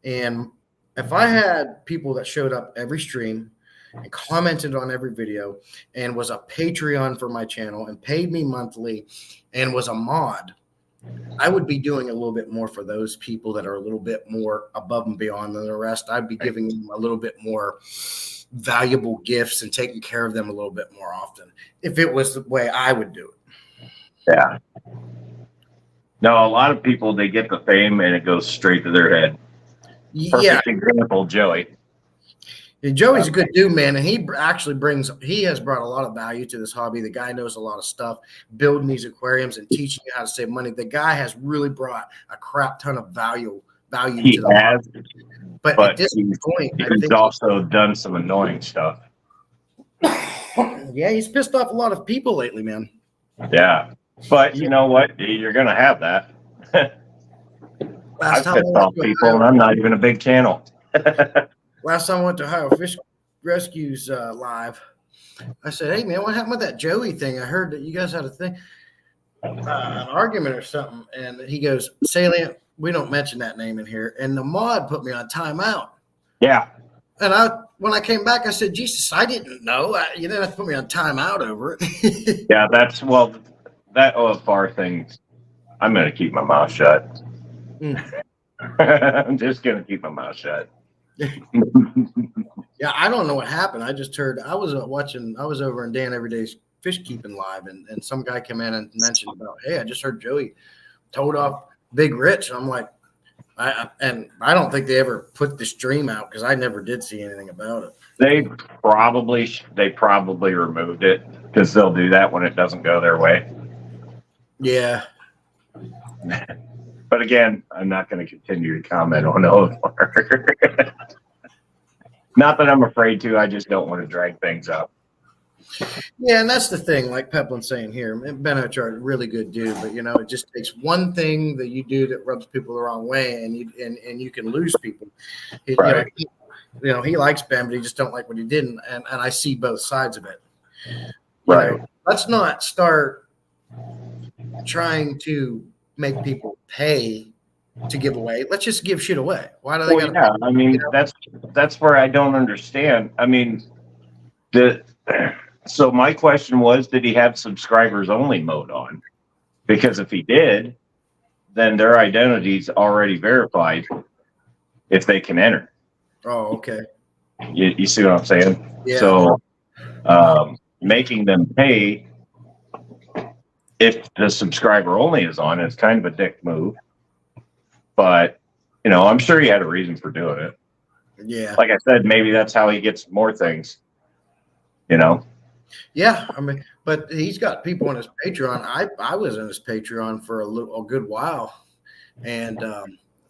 and if I had people that showed up every stream and commented on every video and was a Patreon for my channel and paid me monthly and was a mod, I would be doing a little bit more for those people that are a little bit more above and beyond than the rest. I'd be giving them a little bit more valuable gifts and taking care of them a little bit more often if it was the way I would do it. Yeah. No, a lot of people, they get the fame and it goes straight to their head. Yeah. Perfect example, Joey. Joey's a good dude, man, and he has brought a lot of value to this hobby. The guy knows a lot of stuff, building these aquariums and teaching you how to save money. The guy has really brought a crap ton of value He to the has, hobby. But at this point, he's also done some annoying stuff. Yeah, he's pissed off a lot of people lately, man. Yeah, but you know what? You're gonna have that. I've pissed off people, and I'm not even a big channel. Last time I went to Ohio Fish Rescues live, I said, "Hey man, what happened with that Joey thing? I heard that you guys had a thing, an argument or something." And he goes, "Salient, we don't mention that name in here." And the mod put me on timeout. Yeah. And when I came back, I said, "Jesus, I didn't know. You didn't have to put me on timeout over it." Yeah, that OFR thing. I'm gonna keep my mouth shut. I'm just gonna keep my mouth shut. Yeah, I don't know what happened. I just heard I was over in Dan Everyday's Fish Keeping Live, and some guy came in and mentioned about, "Hey, I just heard Joey told off Big Rich." I'm like, I don't think they ever put the stream out because I never did see anything about it. They probably removed it because they'll do that when it doesn't go their way. Yeah. But again, I'm not going to continue to comment on OFR. Not that I'm afraid to. I just don't want to drag things up. Yeah, and that's the thing, like Peplin's saying here. Benich are a really good dude, but it just takes one thing that you do that rubs people the wrong way, and you can lose people. Right. He likes Ben, but he just don't like what he did, and I see both sides of it. Right. Let's not start trying to make people pay to give away. Let's just give shit away. Why do they got to pay? I mean, that's where I don't understand. I mean, so my question was, did he have subscribers only mode on? Because if he did, then their identity's already verified if they can enter. Oh, okay. You see what I'm saying? Yeah. So making them pay if the subscriber only is on, it's kind of a dick move. But, I'm sure he had a reason for doing it. Yeah. Like I said, maybe that's how he gets more things, Yeah, I mean, but he's got people on his Patreon. I was in his Patreon for a good while, and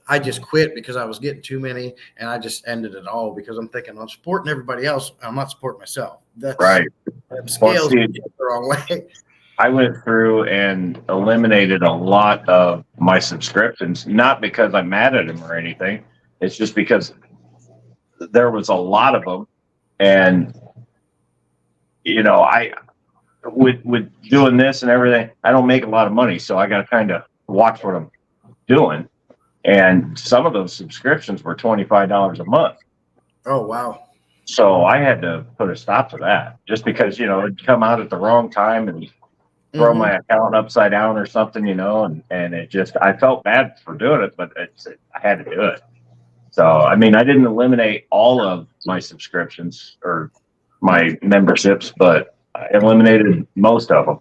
I just quit because I was getting too many, and I just ended it all because I'm thinking I'm supporting everybody else. I'm not supporting myself. That's right. Scales the wrong way. I went through and eliminated a lot of my subscriptions, not because I'm mad at him or anything. It's just because there was a lot of them, and I with doing this and everything, I don't make a lot of money, so I got to kind of watch what I'm doing. And some of those subscriptions were $25 a month. Oh wow! So I had to put a stop to that, just because it'd come out at the wrong time and throw my account upside down or something, and it just, I felt bad for doing it, but I had to do it. So, I mean, I didn't eliminate all of my subscriptions or my memberships, but I eliminated most of them.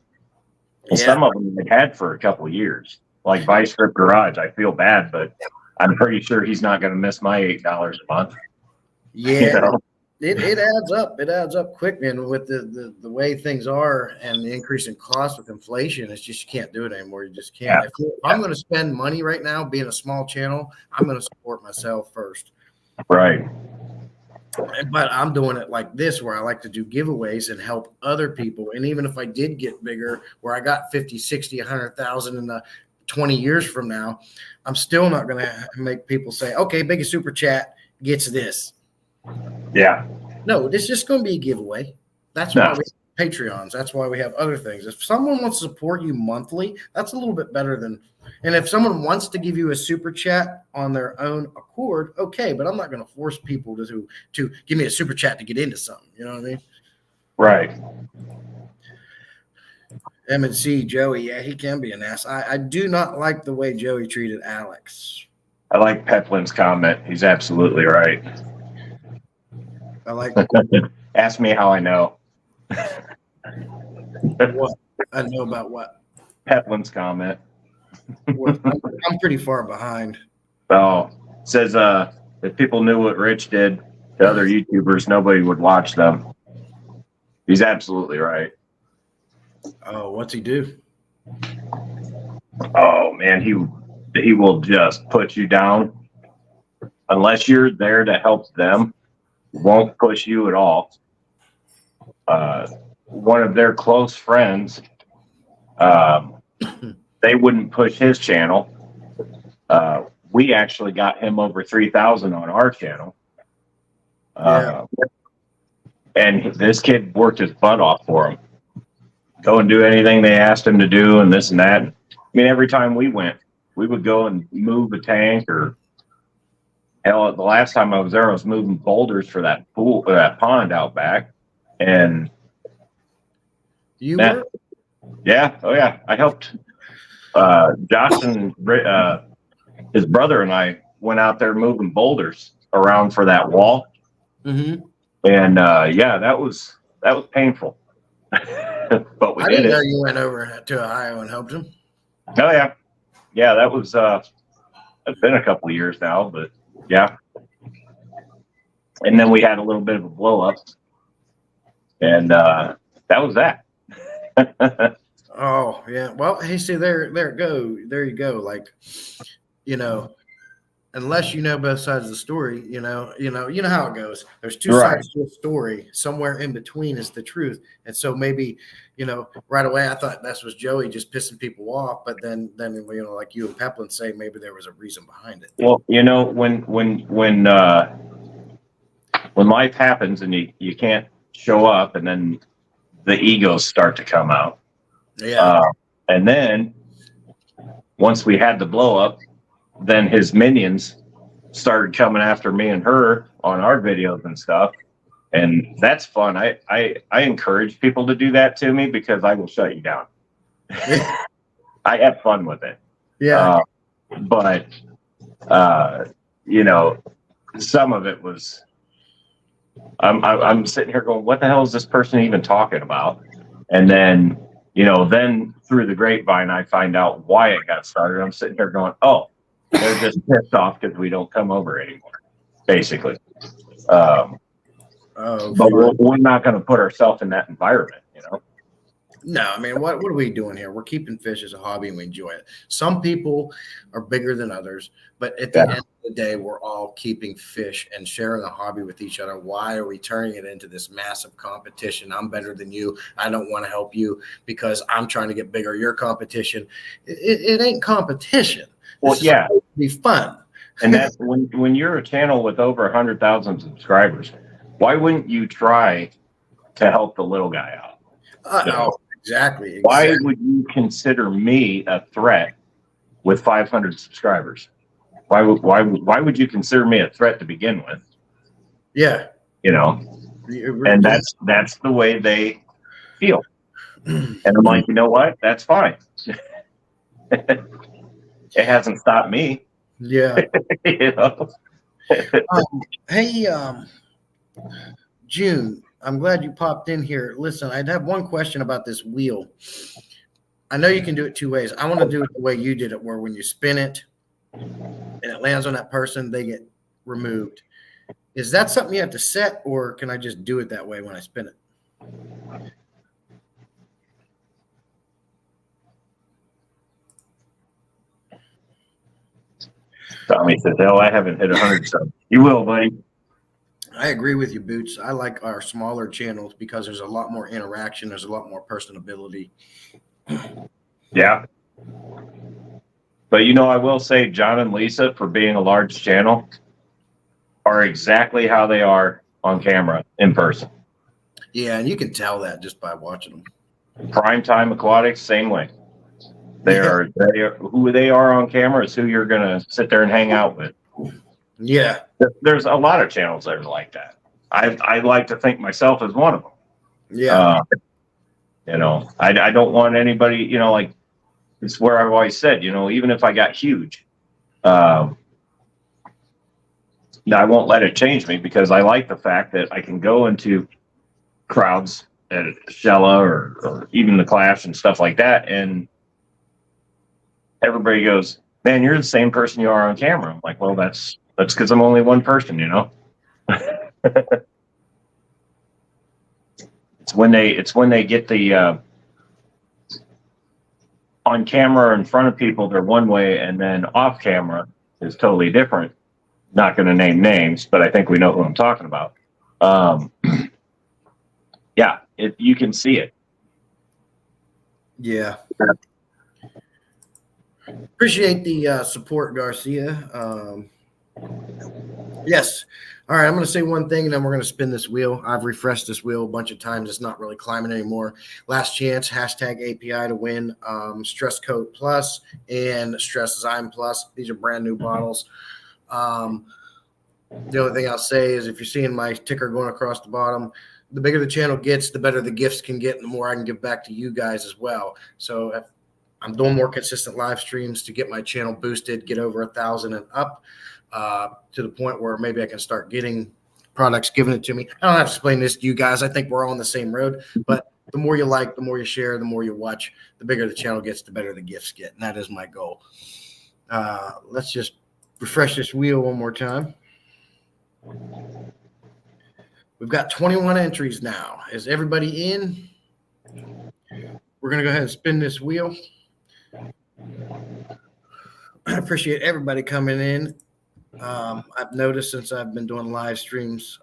And some of them I had for a couple of years, like Vice Grip Garage. I feel bad, but I'm pretty sure he's not going to miss my $8 a month. Yeah. It adds up. It adds up quick, man. With the way things are and the increase in cost with inflation, it's just you can't do it anymore. You just can't. If I'm going to spend money right now, being a small channel, I'm going to support myself first. Right. But I'm doing it like this, where I like to do giveaways and help other people. And even if I did get bigger, where I got 50, 60, 100,000 in the 20 years from now, I'm still not going to make people say, "Okay, biggest super chat gets this." Yeah. No, it's just going to be a giveaway. That's why we have Patreons. That's why we have other things. If someone wants to support you monthly, that's a little bit better than. And if someone wants to give you a super chat on their own accord, okay. But I'm not going to force people to give me a super chat to get into something. You know what I mean? Right. M&C Joey, yeah, he can be an ass. I do not like the way Joey treated Alex. I like Peplin's comment. He's absolutely right. I like Ask me how I know. what I know about what. Petlin's comment. I'm pretty far behind. Oh, says if people knew what Rich did to other YouTubers, nobody would watch them. He's absolutely right. Oh, what's he do? Oh man, he will just put you down unless you're there to help them. Won't push you at all. One of their close friends, they wouldn't push his channel. We actually got him over 3,000 on our channel. And this kid worked his butt off for him. Go and do anything they asked him to do, and this and that. I mean, every time we went, we would go and move a tank, or hell, the last time I was there, I was moving boulders for that pool, or that pond out back. And you were? Yeah, oh yeah, I helped. Josh and his brother and I went out there moving boulders around for that wall. Mm-hmm. And yeah, that was painful. But we I did didn't it. know you went over to Ohio and helped him. Oh yeah, that was it's been a couple of years now, but yeah. And then we had a little bit of a blow up, and that was that. Oh yeah. Well, hey, see there it go. There you go. Like, unless you know both sides of the story, you know how it goes. There's two sides to a story. Somewhere in between is the truth. And so maybe, right away I thought that was Joey just pissing people off, but then like you and Peplin say, maybe there was a reason behind it. Well, when life happens and you can't show up, and then the egos start to come out. Yeah. And then once we had the blow up, then his minions started coming after me and her on our videos and stuff. And that's fun. I encourage people to do that to me, because I will shut you down. I have fun with it. Yeah. But some of it was, I'm sitting here going, what the hell is this person even talking about? And then, then through the grapevine, I find out why it got started. I'm sitting here going, oh, they're just pissed off because we don't come over anymore, basically. But we're not going to put ourselves in that environment, No, I mean, what are we doing here? We're keeping fish as a hobby and we enjoy it. Some people are bigger than others, but at the end of the day, we're all keeping fish and sharing the hobby with each other. Why are we turning it into this massive competition? I'm better than you. I don't want to help you because I'm trying to get bigger. Your competition. It ain't competition. Well, yeah, it'd be fun. And that's when you're a channel with over 100,000 subscribers, why wouldn't you try to help the little guy out? Oh, exactly. Why would you consider me a threat with 500 subscribers? Why would you consider me a threat to begin with? Yeah. And that's the way they feel. And I'm like, you know what? That's fine. It hasn't stopped me. Yeah. Hey, June, I'm glad you popped in here. Listen, I'd have one question about this wheel. I know you can do it two ways. I want to do it the way you did it, where when you spin it and it lands on that person, they get removed. Is that something you have to set, or can I just do it that way when I spin it? Tommy says, hell, I haven't hit 100 subs. You will, buddy. I agree with you, Boots. I like our smaller channels because there's a lot more interaction. There's a lot more personability. Yeah. But, I will say John and Lisa, for being a large channel, are exactly how they are on camera in person. Yeah, and you can tell that just by watching them. Primetime Aquatics, same way. They are who they are on camera is who you're going to sit there and hang out with. Yeah. There's a lot of channels that are like that. I like to think myself as one of them. Yeah. I don't want anybody, like, it's where I've always said, even if I got huge, I won't let it change me because I like the fact that I can go into crowds at Shella or even the Clash and stuff like that, and everybody goes, "Man, you're the same person you are on camera." I'm like, "Well, that's because I'm only one person, you know." It's when they get the on camera in front of people, they're one way, and then off camera is totally different. Not going to name names, but I think we know who I'm talking about. Yeah, you can see it. Yeah. Appreciate the support, Garcia. Yes. All right, I'm going to say one thing, and then we're going to spin this wheel. I've refreshed this wheel a bunch of times. It's not really climbing anymore. Last chance, hashtag API to win Stress Coat Plus and Stress Zyme Plus. These are brand new bottles. The only thing I'll say is if you're seeing my ticker going across the bottom, the bigger the channel gets, the better the gifts can get, and the more I can give back to you guys as well. So if I'm doing more consistent live streams to get my channel boosted, get over 1,000 and up, to the point where maybe I can start getting products given it to me. I don't have to explain this to you guys. I think we're all on the same road, but the more you like, the more you share, the more you watch, the bigger the channel gets, the better the gifts get. And that is my goal. Let's just refresh this wheel one more time. We've got 21 entries now. Is everybody in? We're going to go ahead and spin this wheel. I appreciate everybody coming in. I've noticed since I've been doing live streams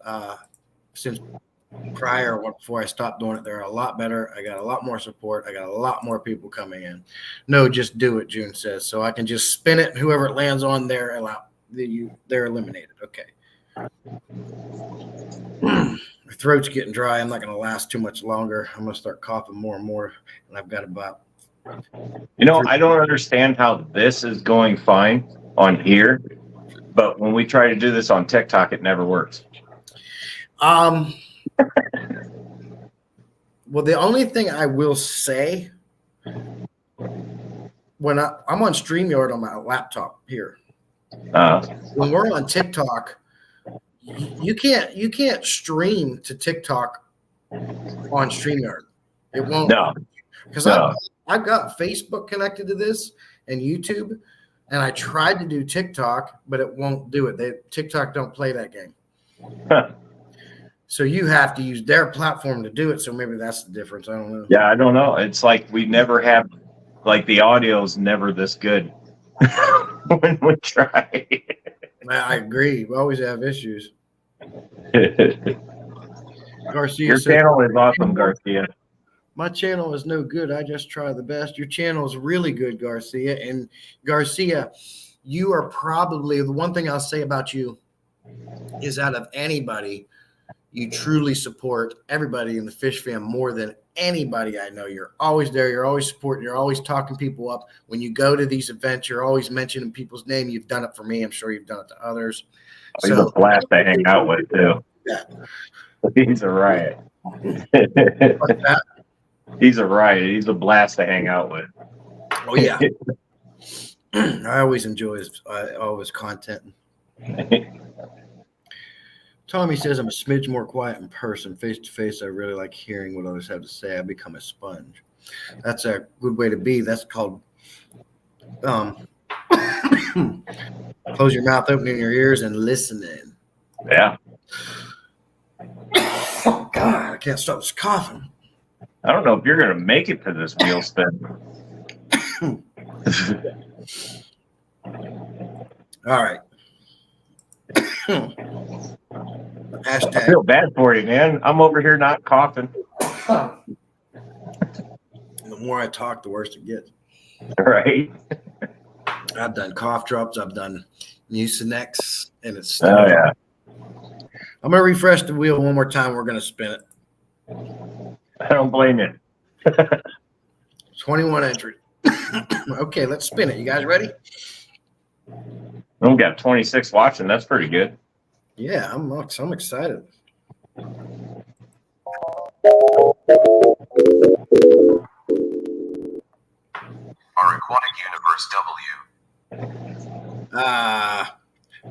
since prior or before I stopped doing it, they're a lot better. I got a lot more support. I got a lot more people coming in. No, just do it, June says. So I can just spin it. Whoever it lands on, they're eliminated. Okay. My throat's getting dry. I'm not going to last too much longer. I'm going to start coughing more and more. And I've got about... I don't understand how this is going fine on here, but when we try to do this on TikTok, it never works. Well, the only thing I will say, when I'm on StreamYard on my laptop here, when we're on TikTok, you can't stream to TikTok on StreamYard. It won't. No, because I've got Facebook connected to this and YouTube, and I tried to do TikTok, but it won't do it. TikTok don't play that game. So you have to use their platform to do it. So maybe that's the difference. I don't know. Yeah, I don't know. It's like we never have, like the audio's never this good when we try. I agree. We always have issues. Garcia, your channel is awesome, Garcia. My channel is no good. I just try the best. Your channel is really good, Garcia. And Garcia, you are probably, the one thing I'll say about you is out of anybody, you truly support everybody in the fish fam more than anybody I know. You're always there. You're always supporting. You're always talking people up. When you go to these events, you're always mentioning people's name. You've done it for me. I'm sure you've done it to others. He's a blast to hang out with, too. Yeah. He's a riot. He's a riot. He's a blast to hang out with. Oh, yeah. I always enjoy all his content. Tommy says I'm a smidge more quiet in person. Face to face, I really like hearing what others have to say. I become a sponge. That's a good way to be. That's called close your mouth, opening your ears, and listening. Yeah. Oh, God, I can't stop this coughing. I don't know if you're going to make it to this wheel spin. All right. Hashtag. I feel bad for you, man. I'm over here not coughing. The more I talk, the worse it gets. Right. I've done cough drops. I've done Mucinex, and it's still. Oh, yeah. I'm going to refresh the wheel one more time. We're going to spin it. I don't blame you. 21 entries. Okay, let's spin it. You guys ready? We've got 26 watching. That's pretty good. Yeah, I'm excited. Our aquatic universe W.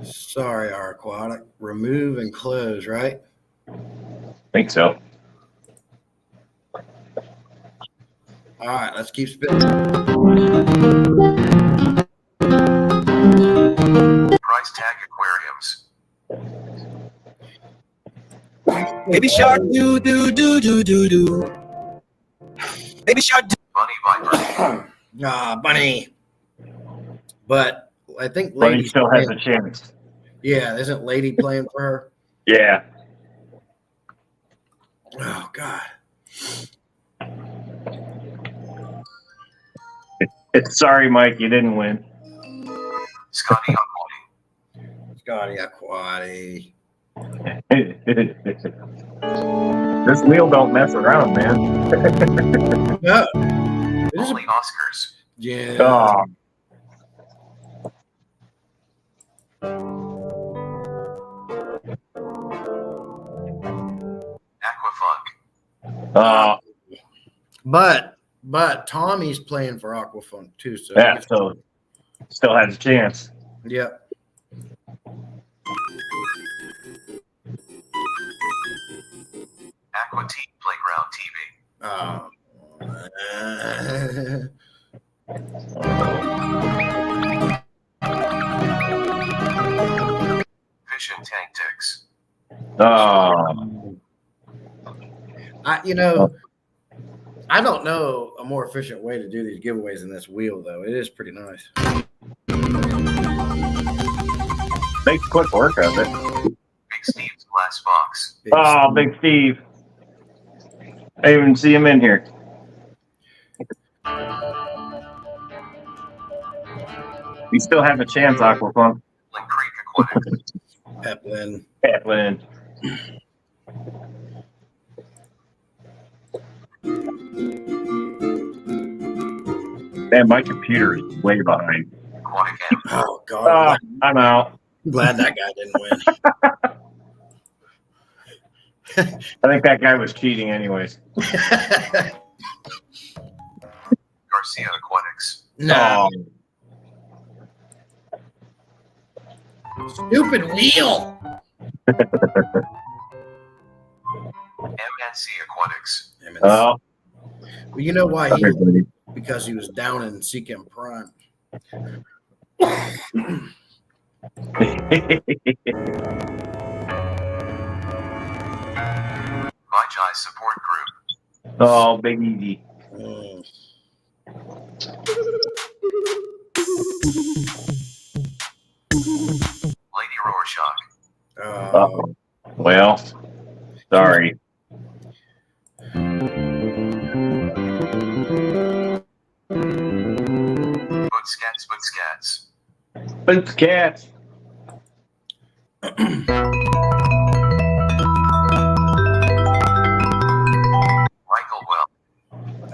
Sorry, our aquatic. Remove and close, right? Think so. All right, let's keep spinning. Price tag aquariums. Baby shark do do do do do do. Baby shark do. Bunny Viper. Bunny. But I think But he Lady still has a chance. Yeah, isn't Lady playing for her? Yeah. Oh God. Sorry, Mike, you didn't win. Scotty Scotty Aquati. This wheel don't mess around, man. No. It is Only Oscars. Yeah. Oh, Aquafunk. But Tommy's playing for Aquafunk too, so yeah, so still has a chance. Yep. Aqua Teen Playground TV. Fish and Tank Ticks. Oh, I don't know a more efficient way to do these giveaways than this wheel, though. It is pretty nice. makes quick work of it. Big Steve's Glass Box. Oh, Big Steve. I didn't even see him in here. You still have a chance, Aquafunk. Link Creek Aquatics. Peplin. Peplin. Man, my computer is way behind. Aquatic Amp. Oh God. I'm out. I'm glad that guy didn't win. I think that guy was cheating anyways. Garcia Aquatics. No. Stupid wheel. MNC Aquatics. Oh, Well, you know why? everybody. Because he was down in Seachem Prime. Vijay Support Group. Oh, Big Easy. Mm. Lady Rorschach. Uh-oh. Well, sorry. Bootscats. Bootscats. It's cats. Michael Well.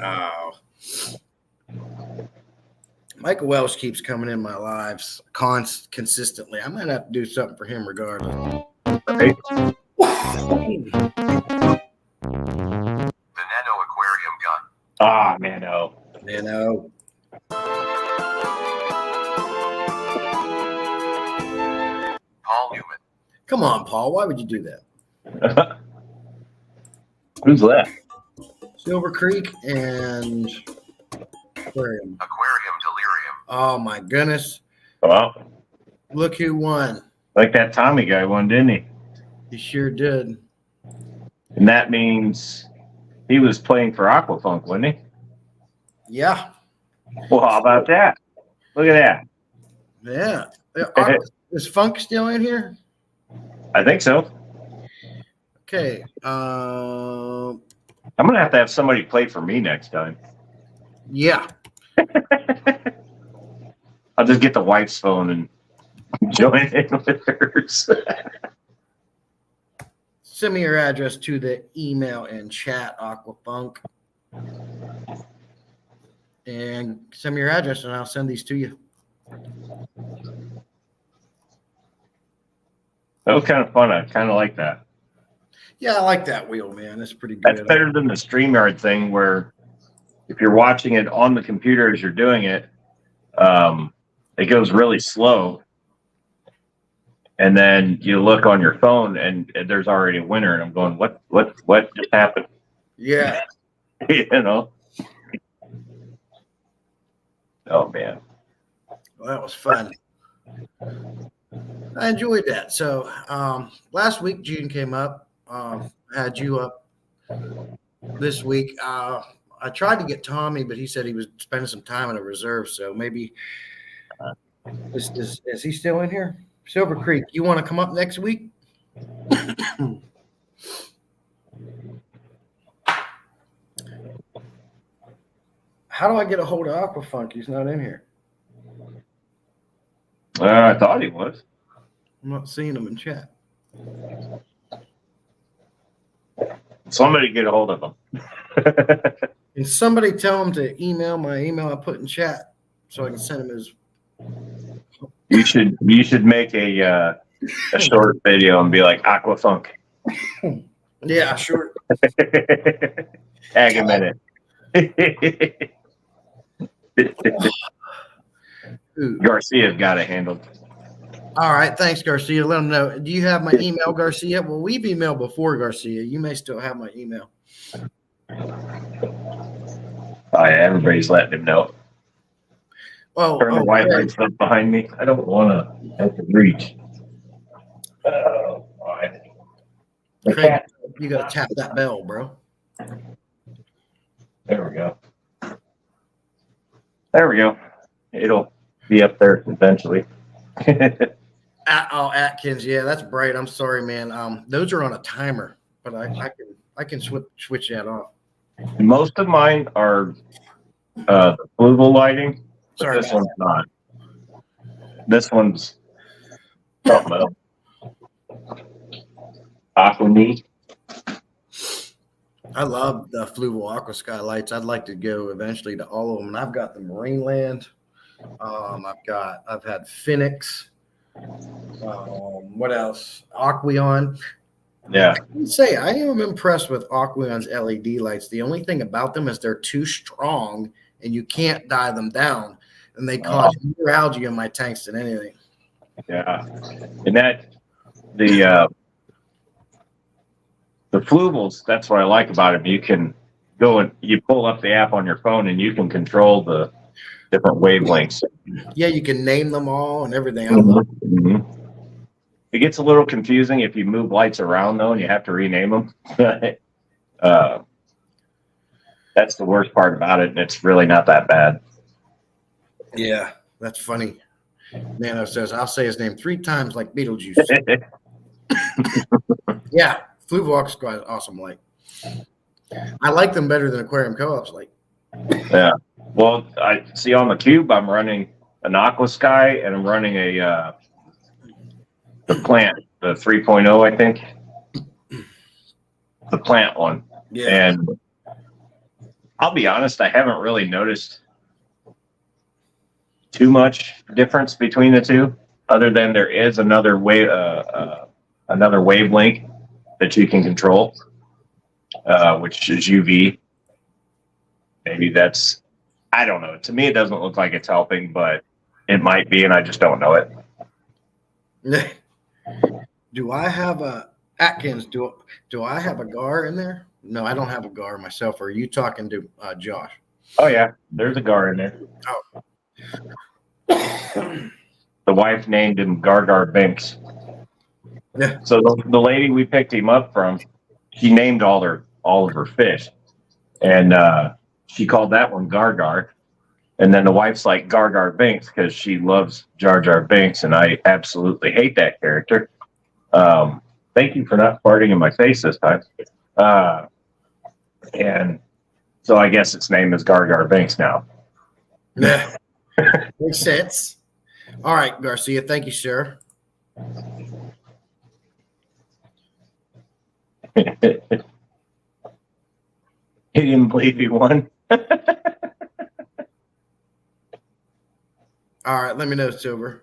Oh. Michael Welsh keeps coming in my lives consistently. I might have to do something for him regardless. Right? The Nano Aquarium Gun. Ah, man, oh. Paul Newman. Come on, Paul. Why would you do that? Who's left? Silver Creek and Aquarium. Aquarium Delirium. Oh my goodness. Well, Look who won. like that Tommy guy won, didn't he? He sure did. And that means he was playing for Aquafunk, wasn't he? Yeah. Well, how about that? Look at Yeah. that. Is Funk still in here? I think so. Okay. I'm going to have somebody play for me next time. Yeah. I'll just get the wife's phone and join in with hers. Send me your address to the email and chat, Aquafunk. And send me your address and I'll send these to you. That was kind of fun. I kind of like that. Yeah, I like that wheel, man. It's pretty good. That's better than the StreamYard thing where if you're watching it on the computer as you're doing it, it goes really slow. And then you look on your phone and there's already a winner, and I'm going, what just happened? Yeah. You know? Oh man. Well, that was fun. I enjoyed that. So last week June came up. Had you up this week. I tried to get Tommy, but he said he was spending some time in a reserve. So maybe is he still in here? Silver Creek, you want to come up next week? How do I get a hold of Aquafunk? He's not in here. I thought he was. I'm not seeing him in chat. Somebody get a hold of him. Can somebody tell him to email my email I put in chat so I can send him his. You should make a short video and be like Aquafunk. Yeah, sure. Tag him in it. Garcia's got it handled. All right, thanks, Garcia. Let him know. Do you have my email, Garcia? Well, we've emailed before, Garcia. You may still have my email. Oh, yeah, everybody's letting him know. Turn the white Craig. lights up behind me. I don't want to have to reach. Oh, boy. The Craig, cat. you got to tap that bell, bro. There we go. There we go. It'll be up there eventually. Atkins, yeah, that's bright. I'm sorry, man. Those are on a timer, but I can switch that off. Most of mine are the fluval lighting, but Sorry this about one's not. This one's something else. Aquaneat. I love the Fluval Aqua Skylights. I'd like to go eventually to all of them. And I've got the Marineland. I've had Phoenix. What else? Aqueon. Yeah. I would say I am impressed with Aqueon's LED lights. The only thing about them is they're too strong and you can't dye them down. And they cause more algae in my tanks than anything. Yeah. And that the fluvals, that's what I like about them. You can go and you pull up the app on your phone and you can control the different wavelengths. Yeah, you can name them all and everything. I love it. Mm-hmm. It gets a little confusing if you move lights around though, and you have to rename them. That's the worst part about it, and it's really not that bad. Yeah, that's funny. Nano says, I'll say his name 3 times like Beetlejuice. Yeah, Fluval Squad is awesome light. I like them better than Aquarium Co-op's light. Yeah. Well, I see on the cube, I'm running an Aqua Sky, and I'm running the plant, the 3.0, I think. The plant one. Yeah. And I'll be honest, I haven't really noticed too much difference between the two, other than there is another wavelength that you can control, which is UV. Maybe that's, I don't know. To me, it doesn't look like it's helping, but it might be, and I just don't know it. Do I have a Atkins? Do I have a GAR in there? No, I don't have a GAR myself. Or are you talking to Josh? Oh yeah, there's a Gar in there. Oh. The wife named him Gargar Binks. Yeah. So the lady we picked him up from, she named all of her fish, and she called that one Gargar. And then the wife's like Gargar Binks because she loves Jar Jar Binks, and I absolutely hate that character. Thank you for not farting in my face this time. And so I guess its name is Gargar Binks now. Yeah. Makes sense. All right, Garcia. Thank you, sir. He didn't believe he won. All right, let me know, Silver.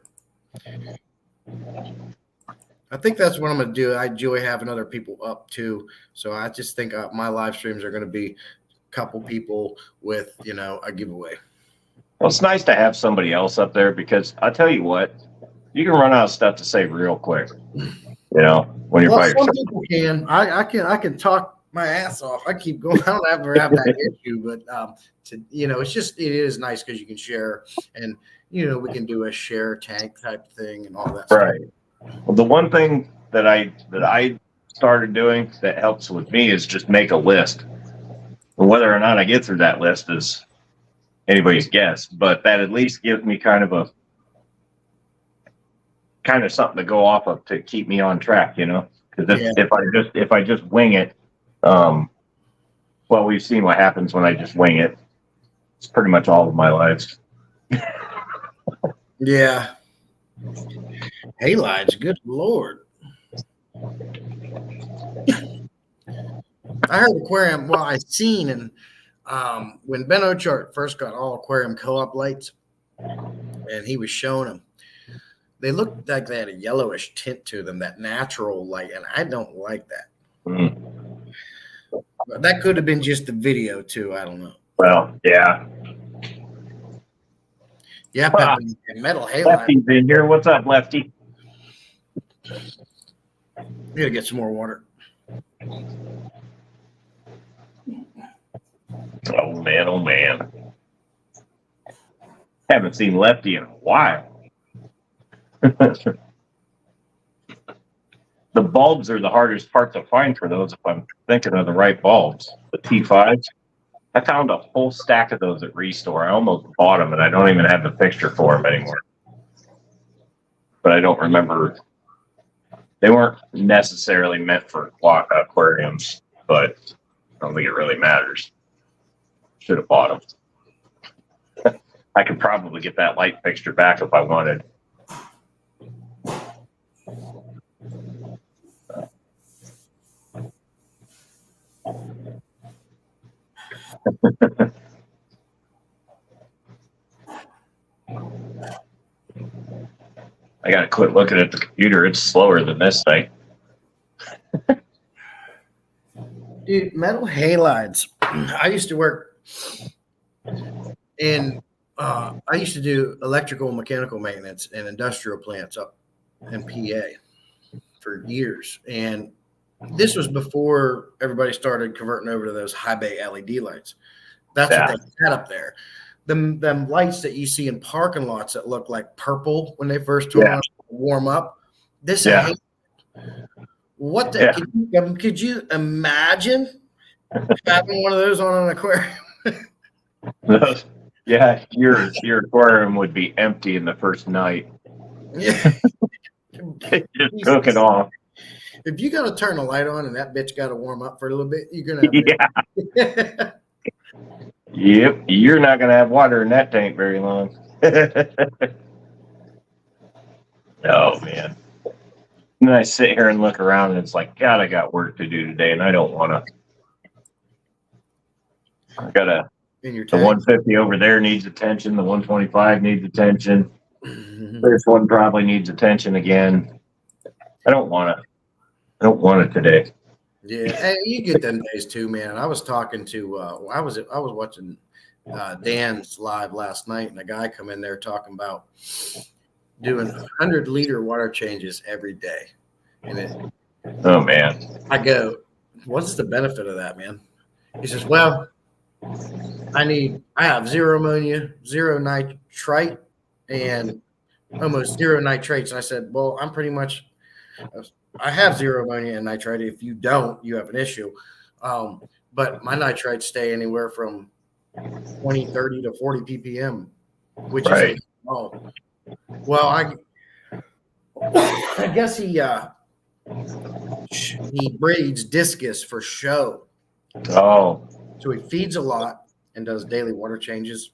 I think that's what I'm going to do. I enjoy having other people up too. So I just think my live streams are going to be a couple people with, a giveaway. Well, it's nice to have somebody else up there because I tell you what, you can run out of stuff to say real quick. You know, when you're Well, by some yourself. people can. I can talk my ass off. I keep going. I don't ever have that issue, but it is nice because you can share, and we can do a share tank type thing and all that stuff. Right. Well, the one thing that I started doing that helps with me is just make a list. And whether or not I get through that list is anybody's guess, but that at least gives me kind of something to go off of to keep me on track, because if I just wing it, well, we've seen what happens when I just wing it. It's pretty much all of my life. Yeah. Halides, good Lord. I heard aquarium. Well, I seen and when Ben Ochart first got all aquarium co-op lights, and he was showing them, they looked like they had a yellowish tint to them, that natural light, and I don't like that. But that could have been just the video too. I don't know. Well, yeah. Yeah, Pepe, metal halide. Lefty's in here. What's up, Lefty? We gotta get some more water. Oh man, oh man. Haven't seen Lefty in a while. The bulbs are the hardest part to find for those if I'm thinking of the right bulbs. The T5s. I found a whole stack of those at Restore. I almost bought them, and I don't even have the fixture for them anymore. But I don't remember. They weren't necessarily meant for aquariums, but I don't think it really matters. Should have bought them. I could probably get that light fixture back if I wanted. I gotta quit looking at the computer. It's slower than this thing. Dude, metal halides. I used to work in I used to do electrical and mechanical maintenance in industrial plants up in PA for years. And this was before everybody started converting over to those high bay LED lights. That's what they had up there. Them lights that you see in parking lots that look like purple when they first turn on to warm up. This what the could you imagine having one of those on an aquarium? Yeah, your aquarium would be empty in the first night. Yeah. Just cooking off. If you got to turn the light on and that bitch got to warm up for a little bit, you're gonna have Yep, you're not gonna have water in that tank very long. Oh man. And then I sit here and look around and it's like, God, I got work to do today and I don't wanna. I gotta the 150 over there needs attention, the 125 needs attention. This one probably needs attention again. I don't want it today. Yeah, and you get them days too, man. I was talking to I was watching Dan's live last night, and a guy come in there talking about doing 100-liter water changes every day. And oh man, I go, what's the benefit of that, man? He says, well, I have zero ammonia, zero nitrite, and almost zero nitrates. And I said, well, I have zero ammonia and nitrite. If you don't, you have an issue. But my nitrites stay anywhere from 20, 30 to 40 ppm, which is small. Well, I guess he breeds discus for show. Oh. So he feeds a lot and does daily water changes.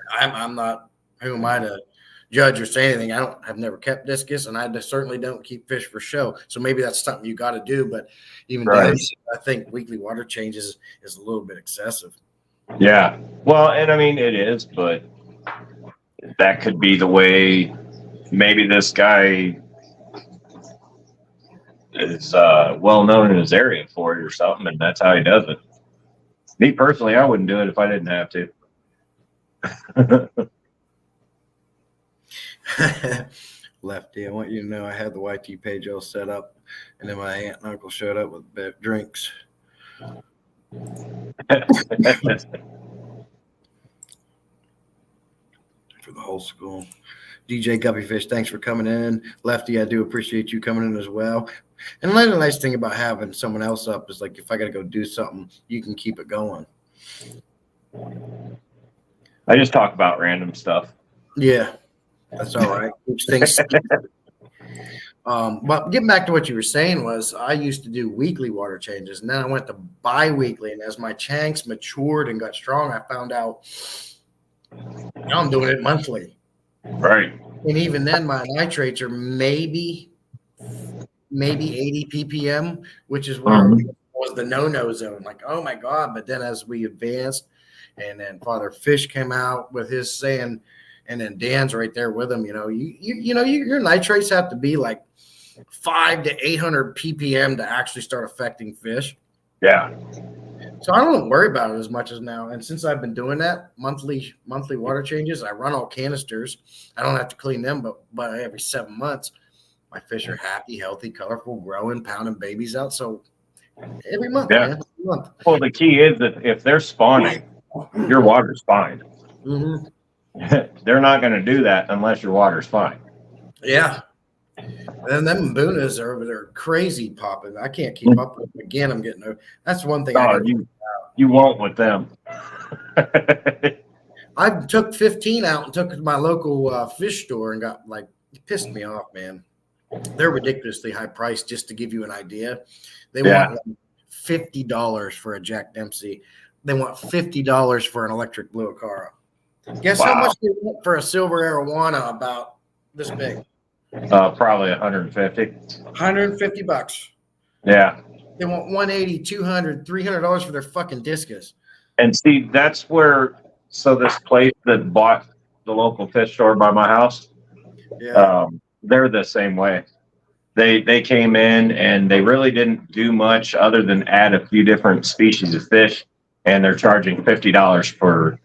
I'm not, who am I to judge or say anything? I've never kept discus, and I certainly don't keep fish for show. So maybe that's something you got to do. But even daily, I think weekly water changes is a little bit excessive. Yeah. Well, and I mean, it is, but that could be the way maybe this guy is well known in his area for it or something, and that's how he does it. Me personally, I wouldn't do it if I didn't have to. Lefty, I want you to know I had the YT page all set up, and then my aunt and uncle showed up with drinks. For the whole school. DJ Guppyfish, thanks for coming in. Lefty, I do appreciate you coming in as well. And another nice thing about having someone else up is like if I got to go do something, you can keep it going. I just talk about random stuff. Yeah, that's all right. Keeps things. But getting back to what you were saying was I used to do weekly water changes, and then I went to bi-weekly. And as my tanks matured and got strong, I found out now I'm doing it monthly. Right. And even then, my nitrates are maybe 80 ppm, which is where was the no zone. Like, oh my God. But then as we advanced, and then Father Fish came out with his saying, and then Dan's right there with him, your nitrates have to be like 500 to 800 ppm to actually start affecting fish. Yeah. So I don't worry about it as much as now. And since I've been doing that monthly water changes, I run all canisters. I don't have to clean them, but every 7 months, my fish are happy, healthy, colorful, growing, pounding babies out. So every month, man. Every month. Well, the key is that if they're spawning, your water's fine. Mm-hmm. They're not going to do that unless your water's fine. Yeah. And them Mbunas are over there crazy popping. I can't keep up with them. Again, I'm getting – that's one thing. You won't with them. I took 15 out and took it to my local fish store and got like – it pissed me off, man. They're ridiculously high priced. Just to give you an idea, they want like $50 for a Jack Dempsey. They want $50 for an electric blue Acara. Guess how much they want for a silver arowana about this big? Probably 150. $150. Yeah. They want $180, $200, $300 for their fucking discus. And see, that's where this place that bought the local fish store by my house, they're the same way. They came in and they really didn't do much other than add a few different species of fish, and they're charging $50 for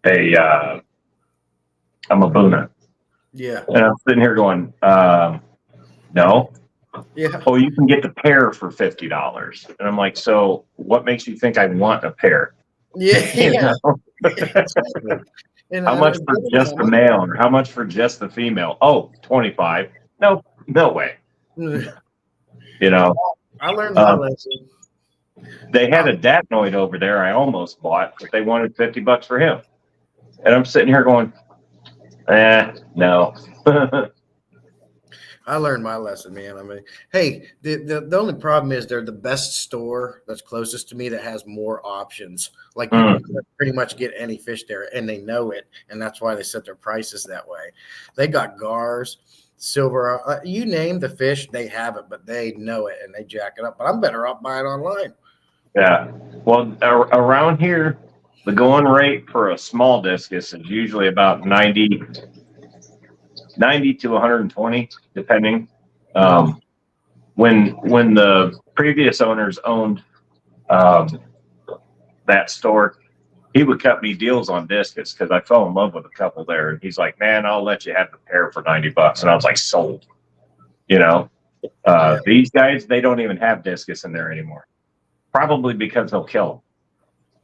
a Mabuna. Yeah. And I'm sitting here going, no. Yeah. Oh, you can get the pair for $50. And I'm like, so what makes you think I want a pair? Yeah. You know? How much for just the male, or how much for just the female? Oh, 25. No way. You know, I learned my lesson. They had a Datnoid over there I almost bought, but they wanted $50 for him. And I'm sitting here going, no. I learned my lesson, man. I mean, hey, the only problem is they're the best store that's closest to me that has more options. Like you can pretty much get any fish there, and they know it, and that's why they set their prices that way. They got gars, silver, you name the fish, they have it, but they know it and they jack it up. But I'm better off buying online. Yeah. Well, around here, the going rate for a small discus is usually about 90 to 120, depending. When the previous owners owned that store, he would cut me deals on discus because I fell in love with a couple there. And he's like, man, I'll let you have the pair for $90. And I was like, sold. You know, these guys, they don't even have discus in there anymore. Probably because they'll kill them.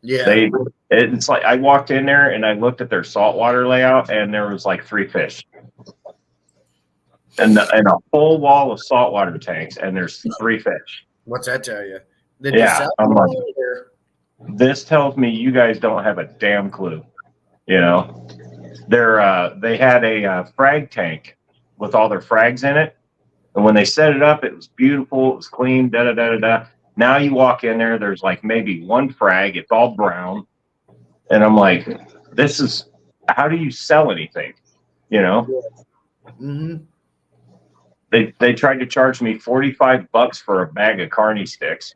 Yeah. It's like I walked in there and I looked at their saltwater layout and there was like 3 fish. And a whole wall of saltwater tanks, and there's 3 fish. What's that tell you? I'm like, this tells me you guys don't have a damn clue. You know, they had a frag tank with all their frags in it, and when they set it up, it was beautiful, it was clean. Now you walk in there, there's like maybe 1 frag, it's all brown, and I'm like, this is how do you sell anything? You know. Mm-hmm. They tried to charge me $45 for a bag of carny sticks.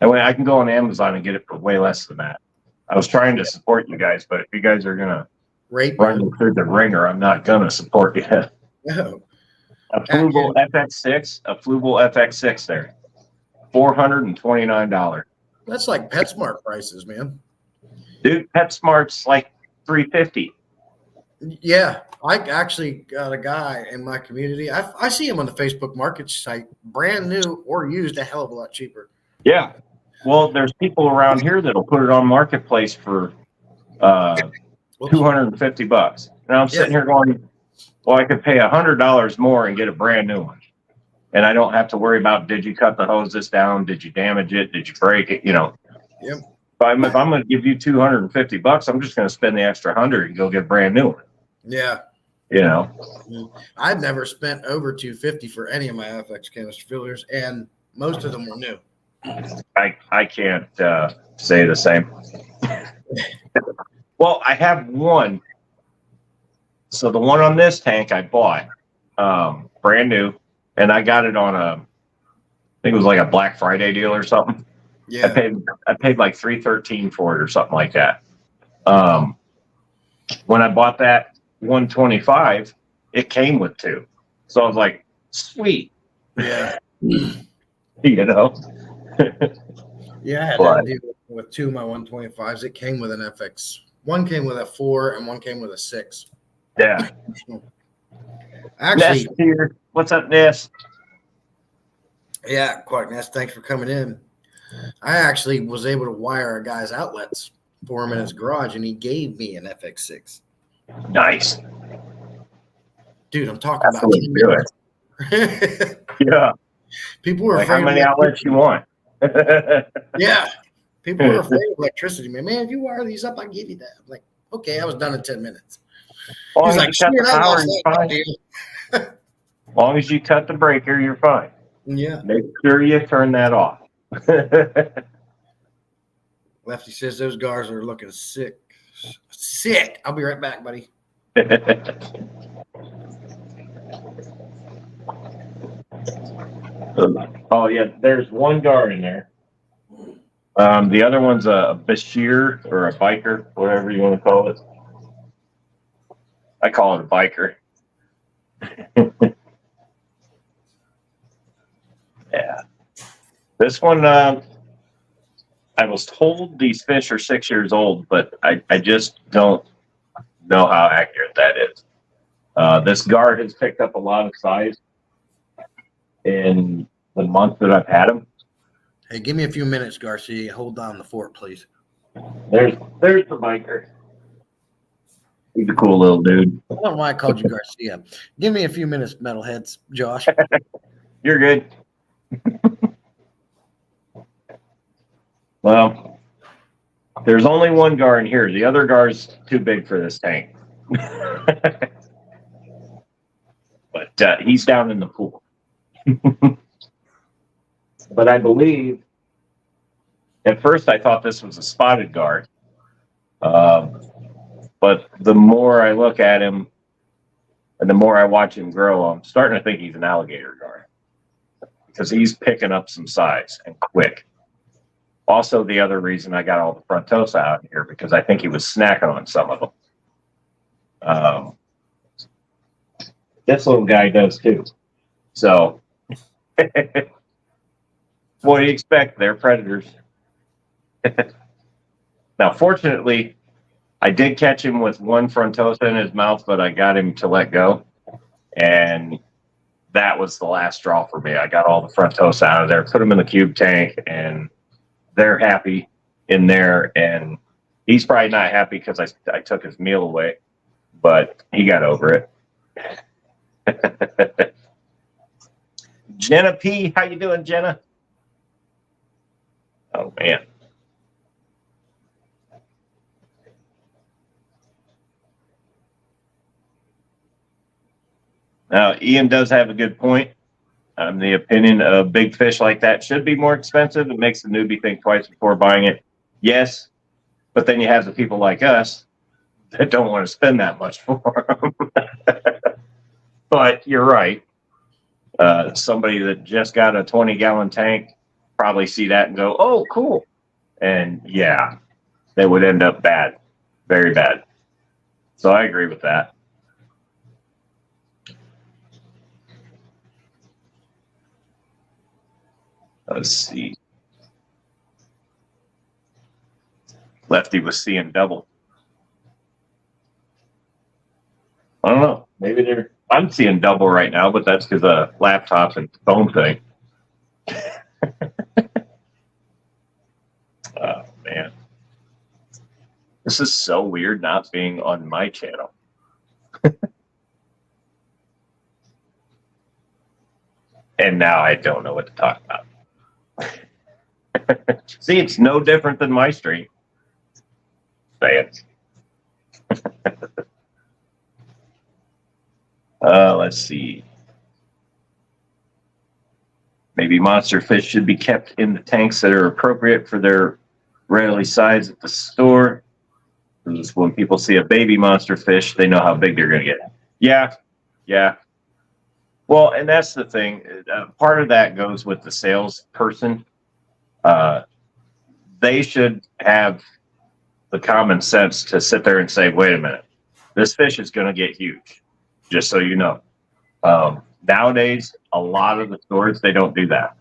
And I can go on Amazon and get it for way less than that. I was trying to support you guys, but if you guys are gonna run me through the ringer, I'm not gonna support you. No. A Fluval FX6 there, $429. That's like PetSmart prices, man. Dude, PetSmart's like $350. Yeah. I actually got a guy in my community. I see him on the Facebook Market site, brand new or used, a hell of a lot cheaper. Yeah. Well, there's people around here that'll put it on Marketplace for Whoops. $250. And I'm sitting here going, well, I could pay $100 more and get a brand new one. And I don't have to worry about, did you cut the hoses down? Did you damage it? Did you break it? You know, Yep. if I'm going to give you $250, I'm just going to spend the extra 100 and go get a brand new one. Yeah. You know, I've never spent over $250 for any of my FX canister fillers, and most of them were new. I can't say the same. Well, I have one. So the one on this tank I bought, brand new, and I got it on I think it was like a Black Friday deal or something. Yeah. I paid like $313 for it or something like that. When I bought that 125, it came with two. So I was like, sweet. Yeah. You know? Yeah, I had that deal with two of my 125s. It came with an FX. One came with a 4 and one came with a 6. Yeah. Actually, Nest here. What's up, Nest? yeah, Quark Nest, thanks for coming in. I actually was able to wire a guy's outlets for him in his garage, and he gave me an FX6. Nice. Dude, I'm talking That's about the way to do it. Yeah. People were Like, how afraid many of outlets you want? Yeah. People were afraid of electricity, man. Man, if you wire these up, I give you that. I'm like, okay, I was done in 10 minutes. He's like, cut the "Shit, I power, lost you're that fine. deal." As long as you cut the breaker, you're fine. Yeah. Make sure you turn that off. Lefty says those guards are looking sick. Sick. I'll be right back, buddy. Oh yeah, there's one guard in there. The other one's a Bashir or a biker, whatever you want to call it. I call it a biker. Yeah. This one, I was told these fish are 6 years old, but I just don't know how accurate that is. This guard has picked up a lot of size in the month that I've had him. Hey, give me a few minutes, Garcia. Hold down the fort, please. There's the biker. He's a cool little dude. I don't know why I called you Garcia. Give me a few minutes, metalheads, Josh. You're good. Well, there's only one gar in here. The other gar's too big for this tank. But he's down in the pool. But I believe, at first I thought this was a spotted gar. But the more I look at him and the more I watch him grow, I'm starting to think he's an alligator gar. Because he's picking up some size and quick. Also, the other reason I got all the frontosa out here, because I think he was snacking on some of them. This little guy does too. So, what do you expect? They're predators. Now, fortunately, I did catch him with one frontosa in his mouth, but I got him to let go. And that was the last straw for me. I got all the frontosa out of there, put them in the cube tank, and they're happy in there. And he's probably not happy because I took his meal away, but he got over it. Jenna P, how you doing, Jenna? Oh, man. Now, Ian does have a good point. The opinion of big fish like that should be more expensive. It makes the newbie think twice before buying it. Yes, but then you have the people like us that don't want to spend that much for them. But you're right. Somebody that just got a 20-gallon tank probably see that and go, oh, cool. And yeah, they would end up bad, very bad. So I agree with that. Let's see. Lefty was seeing double. I don't know. maybe I'm seeing double right now, but that's because of laptops and phone thing. Oh man, this is so weird not being on my channel. And now I don't know what to talk about. See, it's no different than my stream. Say it. Let's see. Maybe monster fish should be kept in the tanks that are appropriate for their readily size at the store. Because when people see a baby monster fish, they know how big they're going to get. Yeah, yeah. Well, and that's the thing. Part of that goes with the salesperson. They should have the common sense to sit there and say, wait a minute, this fish is going to get huge, just so you know. Nowadays, a lot of the stores, they don't do that.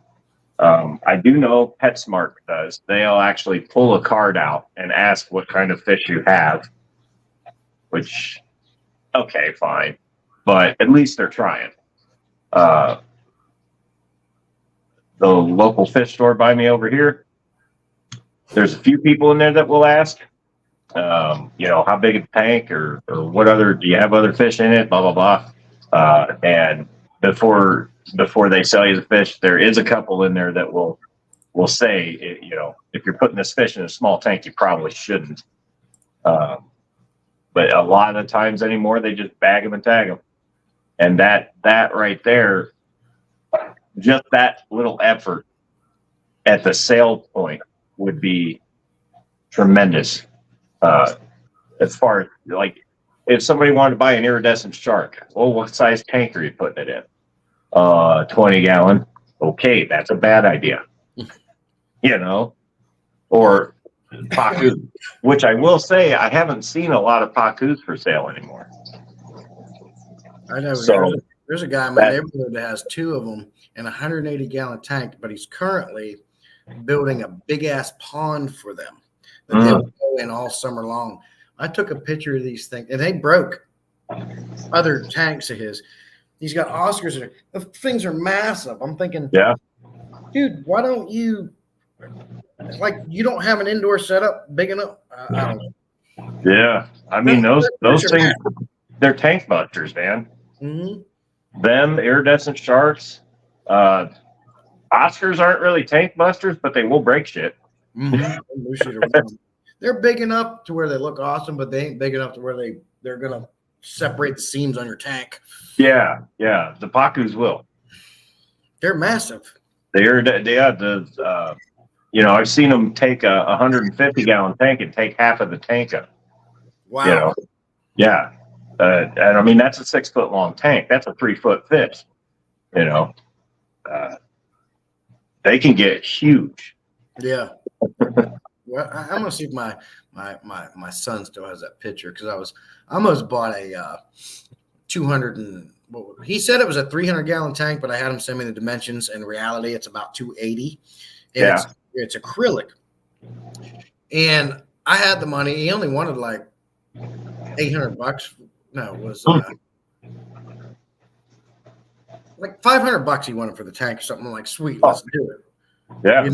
I do know PetSmart does. They'll actually pull a card out and ask what kind of fish you have, which, okay, fine. But at least they're trying. The local fish store by me over here, there's a few people in there that will ask, how big a tank or what other, do you have other fish in it, blah, blah, blah. And before they sell you the fish, there is a couple in there that will say, if you're putting this fish in a small tank, you probably shouldn't. But a lot of the times anymore, they just bag them and tag them. And that right there, just that little effort at the sale point would be tremendous. As far as like, if somebody wanted to buy an iridescent shark, well, what size tank are you putting it in? 20 gallon. Okay, that's a bad idea. Or pacu, which I will say I haven't seen a lot of pacus for sale anymore. I know. So there's a guy in my neighborhood that has 2 of them in a 180-gallon tank, but he's currently building a big ass pond for them that they will go in all summer long. I took a picture of these things, and they broke other tanks of his. He's got Oscars in it. The things are massive. I'm thinking, yeah, dude, why don't you? It's like you don't have an indoor setup big enough. I don't know. Yeah, I mean those things, they're tank busters, man. Mm-hmm. Them iridescent sharks, Oscars aren't really tank busters, but they will break shit. Mm-hmm. They're big enough to where they look awesome, but they ain't big enough to where they're gonna separate the seams on your tank. Yeah, the pacus will. They're massive. I've seen them take a 150-gallon tank and take half of the tank up. Wow. Yeah. And I mean, that's a 6-foot long tank. That's a 3-foot fish. They can get huge. Yeah. Well, I'm gonna see if my son still has that picture, because I almost bought a 200 and he said it was a 300-gallon tank, but I had him send me the dimensions. In reality, it's about 280. And it's acrylic. And I had the money. He only wanted like $800. No, it was like $500 he wanted for the tank or something. I'm like, sweet, let's do it. Yeah.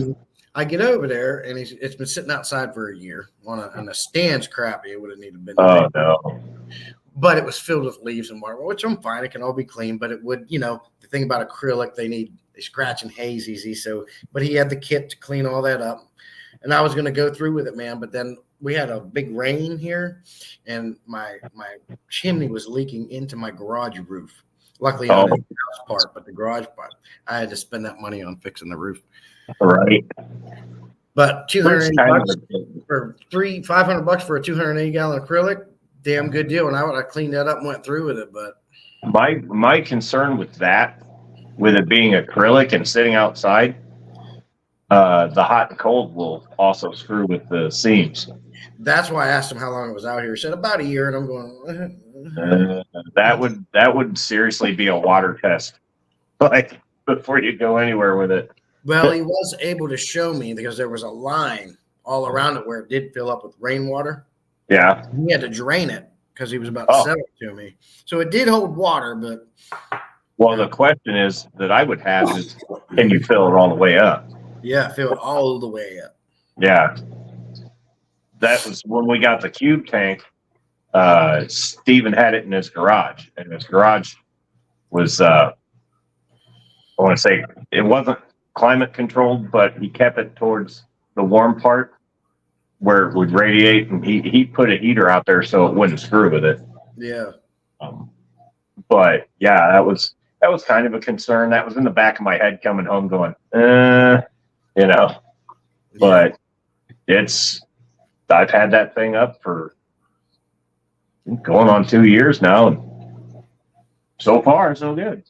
I get over there, and it's been sitting outside for a year on a stand's crappy. It would have needed been. Oh no. But it was filled with leaves and water, which I'm fine. It can all be clean, but it would, the thing about acrylic, they scratch and haze easy. So, but he had the kit to clean all that up, and I was going to go through with it, man. But then we had a big rain here, and my chimney was leaking into my garage roof. Luckily, I didn't the house part, but the garage part, I had to spend that money on fixing the roof. Right. But $280 for $500 for a 280-gallon acrylic, damn good deal. And I cleaned that up and went through with it. But my concern with that, with it being acrylic and sitting outside, the hot and cold will also screw with the seams. That's why I asked him how long it was out here. He said about a year, and I'm going. That would seriously be a water test, like before you go anywhere with it. Well, he was able to show me, because there was a line all around it where it did fill up with rainwater. Yeah. He had to drain it because he was about to Oh. sell it to me. So it did hold water, but Well, the question is that I would have is, can you fill it all the way up? yeah, fill it all the way up. Yeah. That was when we got the cube tank. Steven had it in his garage, and his garage was, I want to say, it wasn't climate controlled, but he kept it towards the warm part where it would radiate, and he put a heater out there so it wouldn't screw with it. Yeah. But yeah, that was kind of a concern. That was in the back of my head coming home going, you know, but I've had that thing up for going on 2 years now, and so far so good.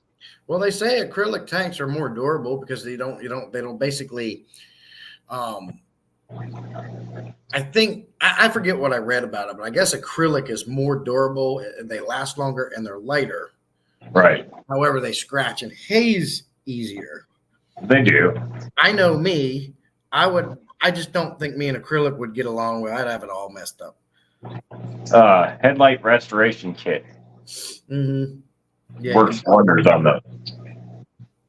Well, they say acrylic tanks are more durable because they don't basically, I think I forget what I read about it, but I guess acrylic is more durable and they last longer and they're lighter. Right. However, they scratch and haze easier. They do. I know me. I just don't think me and acrylic would get along well. I'd have it all messed up. Headlight restoration kit Yeah, works wonders on those.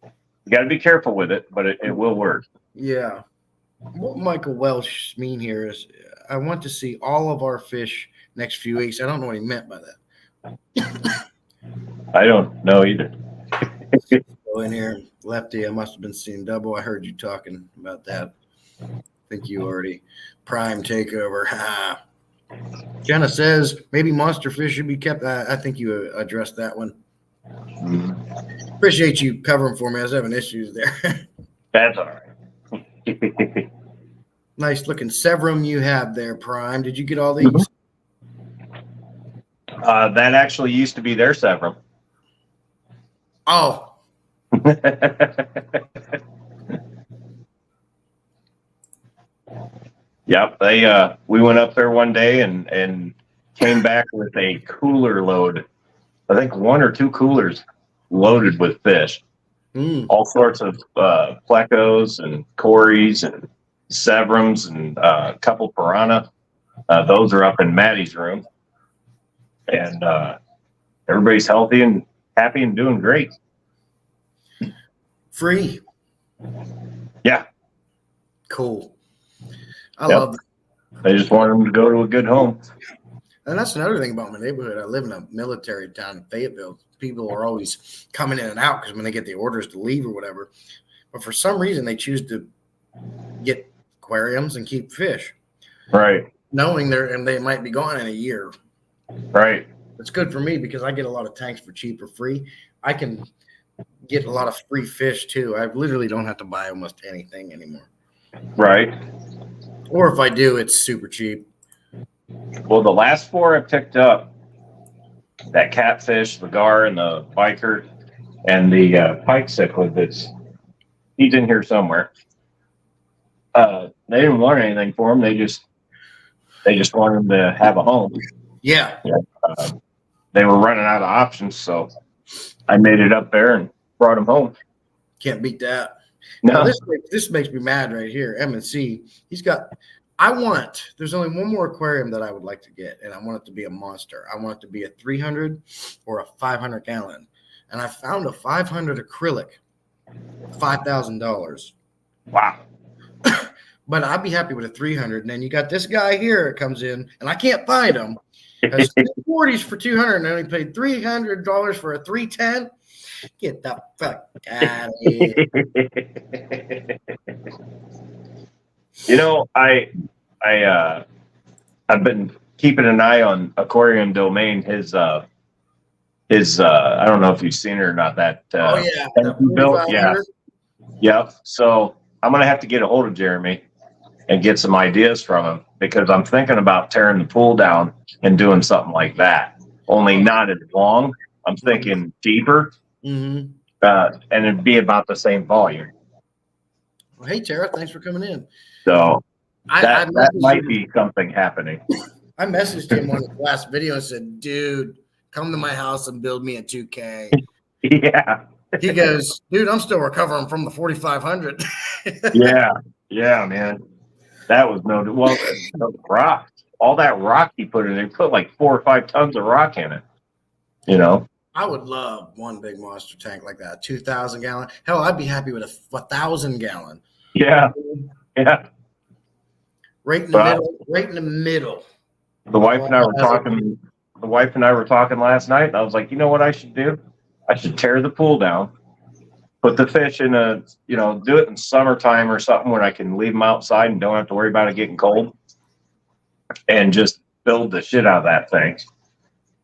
You got to be careful with it, but it will work. Yeah. What Michael Welsh mean here is I want to see all of our fish next few weeks. I don't know what he meant by that. I don't know either. Go in here, Lefty. I must have been seeing double. I heard you talking about that. I think you already prime takeover. Ha. Jenna says maybe monster fish should be kept. I think you addressed that one. Appreciate you covering for me. I was having issues there. That's all right. Nice looking Severum you have there, Prime. Did you get all these? That actually used to be their Severum. Oh. Yep, we went up there one day and came back with a cooler load. I think 1 or 2 coolers loaded with fish. All sorts of plecos and cories and Severums and a couple piranha. Those are up in Maddie's room. And everybody's healthy and happy and doing great. Free. Yeah. Cool. I love that. I just want them to go to a good home. And that's another thing about my neighborhood. I live in a military town in Fayetteville. People are always coming in and out because when they get the orders to leave or whatever. But for some reason, they choose to get aquariums and keep fish. Right. Knowing they might be gone in a year. Right. It's good for me because I get a lot of tanks for cheap or free. I can get a lot of free fish too. I literally don't have to buy almost anything anymore. Right. Or if I do, it's super cheap. Well, the last 4 I picked up, that catfish, the gar, and the biker, and the pike cichlid he's in here somewhere. They didn't want anything for him. They just wanted him to have a home. Yeah. They were running out of options, so I made it up there and brought him home. Can't beat that. No. Now, this makes me mad right here. M&C, there's only one more aquarium that I would like to get, and I want it to be a monster. I want it to be a 300 or a 500 gallon. And I found a 500 acrylic, $5,000. Wow. But I'd be happy with a 300. And then you got this guy here that comes in, and I can't find him. Has 40s for 200 and only paid $300 for a 310. Get the fuck out of here. You know, I've been keeping an eye on Aquarium Domain. His I don't know if you've seen it or not. That built, yeah, yep. So I'm gonna have to get a hold of Jeremy and get some ideas from him because I'm thinking about tearing the pool down and doing something like that. Only not as long. I'm thinking deeper, and it'd be about the same volume. Well, hey Tara, thanks for coming in. So that might him. be something happening. I messaged him on his last video and said, dude, come to my house and build me a 2K. Yeah. He goes, dude, I'm still recovering from the 4,500. Yeah, man. That was no rock. all that rock he put in there. He put like 4 or 5 tons of rock in it. You know. I would love one big monster tank like that, 2,000 gallon. Hell, I'd be happy with a 1,000 gallon. Yeah. Yeah. Right in the middle. Right in the middle. The wife and I were talking. The wife and I were talking last night, and I was like, you know what I should do? I should tear the pool down, put the fish in a, do it in summertime or something when I can leave them outside and don't have to worry about it getting cold, and just build the shit out of that thing.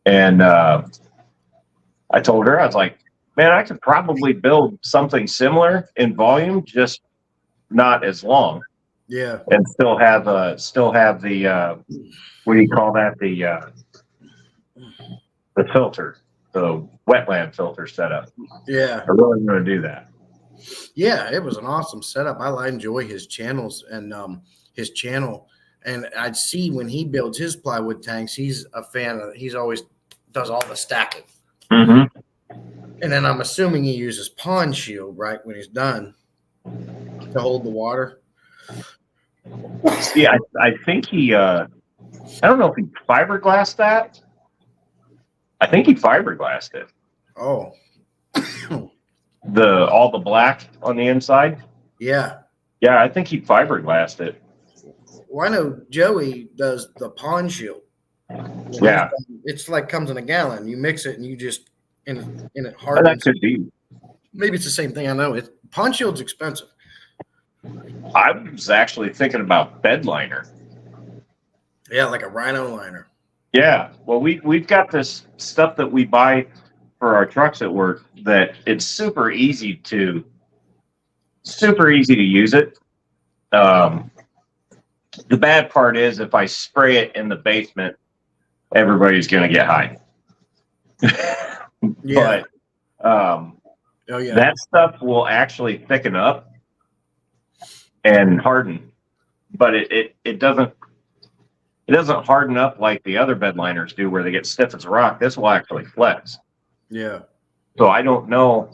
And I told her, I was like, man, I could probably build something similar in volume, just not as long. Yeah. And still have the what do you call that? The filter, the wetland filter setup. Yeah. I really want to do that. Yeah, it was an awesome setup. I enjoy his channels and his channel. And I'd see when he builds his plywood tanks, he's a fan of. He's always does all the stacking. Mm-hmm. And then I'm assuming he uses pond shield, right, when he's done to hold the water. Yeah, I think he. I don't know if he fiberglassed that. I think he fiberglassed it. Oh. All the black on the inside. Yeah. Yeah, I think he fiberglassed it. Well, I know Joey does the pond shield. Yeah. It's like comes in a gallon. You mix it and you just in it Oh, hardens. that could be. Maybe it's the same thing. I know it. Pond shield's expensive. I was actually thinking about bed liner. Yeah, like a rhino liner. Yeah. Well, we've got this stuff that we buy for our trucks at work that it's super easy to use it. The bad part is if I spray it in the basement, everybody's going to get high. Yeah. But Oh yeah. that stuff will actually thicken up and harden, but it doesn't harden up like the other bed liners do, where they get stiff as a rock. This will actually flex. Yeah. So I don't know.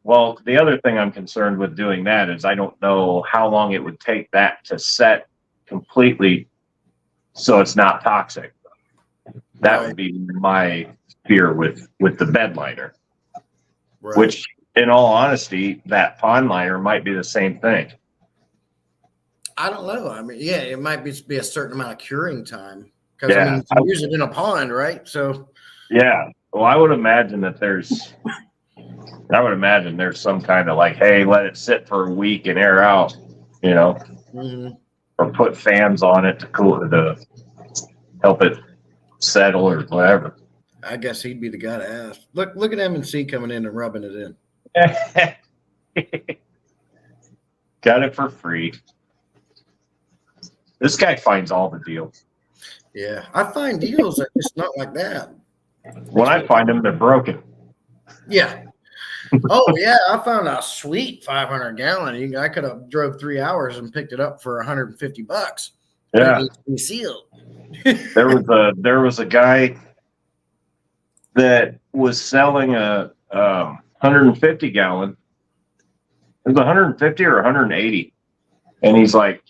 Well, the other thing I'm concerned with doing that is I don't know how long it would take that to set completely so it's not toxic. That would be my fear with the bed liner, Right. which in all honesty, that pond liner might be the same thing. I don't know. I mean, yeah, it might be a certain amount of curing time because Yeah. you can use it in a pond, right? So Yeah. Well, I would imagine there's some kind of like, hey, let it sit for a week and air out, mm-hmm. or put fans on it to cool it, to help it settle or whatever. I guess he'd be the guy to ask. Look at M&C coming in and rubbing it in. Got it for free. This guy finds all the deals. Yeah, I find deals that it's not like that. When I find them, they're broken. Yeah. Oh yeah, I found a sweet 500 gallon. I could have drove 3 hours and picked it up for $150. Yeah. It needs to be sealed. There was a guy that was selling a 150 gallon. It was 150 or 180, and he's like,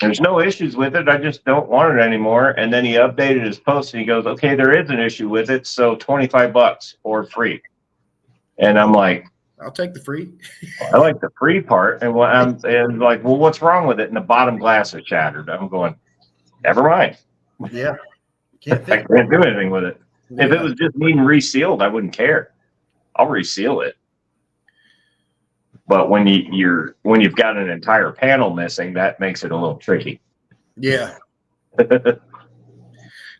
"There's no issues with it. I just don't want it anymore." And then he updated his post and he goes, "Okay, there is an issue with it, so $25 for free." And I'm like, I'll take the free. I like the free part. And and like, well, what's wrong with it? And the bottom glass is shattered. I'm going, never mind. Yeah. I can't do anything with it. Yeah. If it was just needing resealed, I wouldn't care. I'll reseal it. But when you've got an entire panel missing, that makes it a little tricky. Yeah.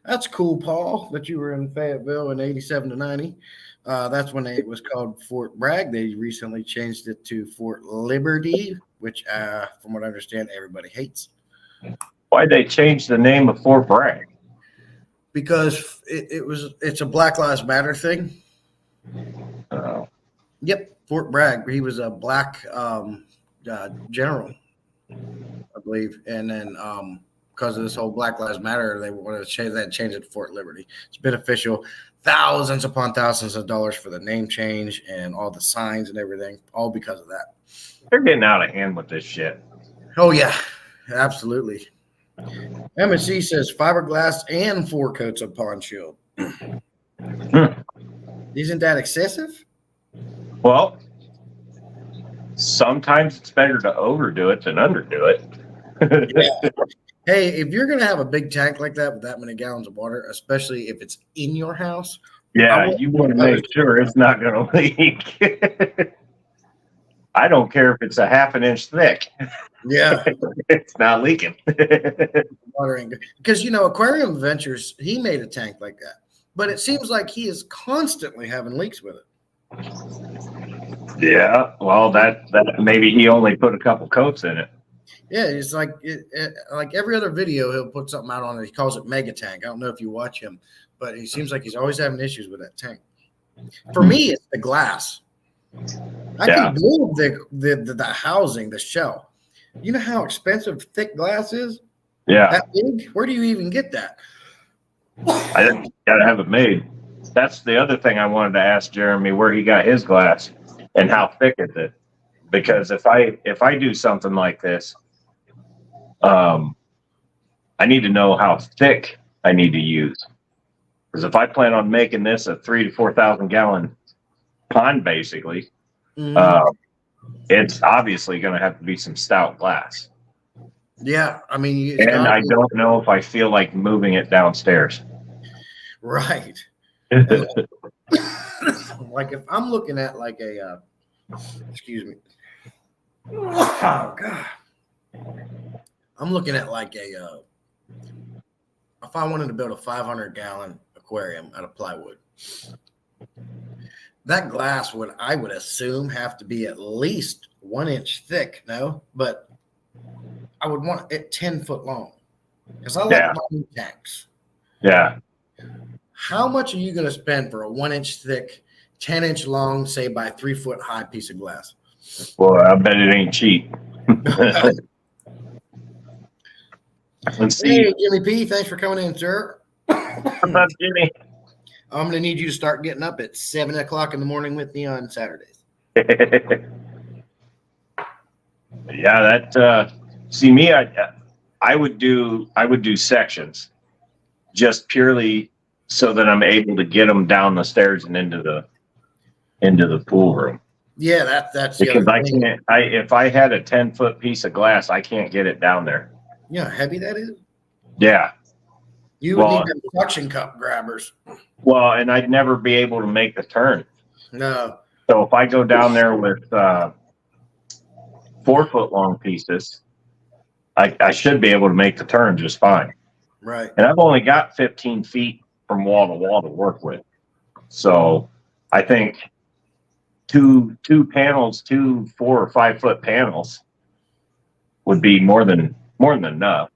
That's cool, Paul, that you were in Fayetteville in 87 to 90. That's when it was called Fort Bragg. They recently changed it to Fort Liberty, which, from what I understand, everybody hates. Why'd they change the name of Fort Bragg? Because it's a Black Lives Matter thing. Oh. Yep, Fort Bragg. He was a black general, I believe, and then because of this whole Black Lives Matter, they wanted to change it to Fort Liberty. It's beneficial. Thousands upon thousands of dollars for the name change and all the signs and everything, all because of that. They're getting out of hand with this shit. Oh yeah, absolutely. MSC says fiberglass and 4 coats of pond shield. Isn't that excessive? Well, sometimes it's better to overdo it than underdo it. Yeah. Hey, if you're going to have a big tank like that with that many gallons of water, especially if it's in your house, Yeah, you want to make sure it's not going to leak. I don't care if it's a half an inch thick. Yeah. It's not leaking. Watering. Because, Aquarium Adventures, he made a tank like that. But it seems like he is constantly having leaks with it. Yeah, well, that maybe he only put a couple coats in it. Yeah, it's like like every other video, he'll put something out on it. He calls it Mega Tank. I don't know if you watch him, but he seems like he's always having issues with that tank. For me, it's the glass. I can build the housing, the shell. You know how expensive thick glass is? Yeah. That big? Where do you even get that? I gotta have it made. That's the other thing I wanted to ask Jeremy, where he got his glass and how thick is it? Because if I do something like this, I need to know how thick I need to use. Because if I plan on making this a 3,000 to 4,000 gallon pond, basically, it's obviously going to have to be some stout glass. Yeah, I mean, and I don't know if I feel like moving it downstairs. Right. Like if I'm looking at like a, excuse me. Oh God. I'm looking at like a, if I wanted to build a 500 gallon aquarium out of plywood, that glass I would assume have to be at least 1 inch thick. No, but I would want it 10 foot long because I like my tanks. Yeah. How much are you going to spend for a 1 inch thick, 10 inch long, say by 3 foot high piece of glass? Well, I bet it ain't cheap. Let's see. Hey, Jimmy P, thanks for coming in, sir. What's up, Jimmy? I'm going to need you to start getting up at 7 o'clock in the morning with me on Saturdays. Yeah, that. See me, I would do sections, just purely so that I'm able to get them down the stairs and into the pool room. Yeah, that's because I can't. If I had a 10-foot piece of glass, I can't get it down there. You know how heavy that is? Yeah. You would need them suction cup grabbers. Well, and I'd never be able to make the turn. No. So if I go down there with 4 foot long pieces, I should be able to make the turn just fine. Right. And I've only got 15 feet from wall to work with. So I think two panels, 2 4 or 5 foot panels would be more than enough.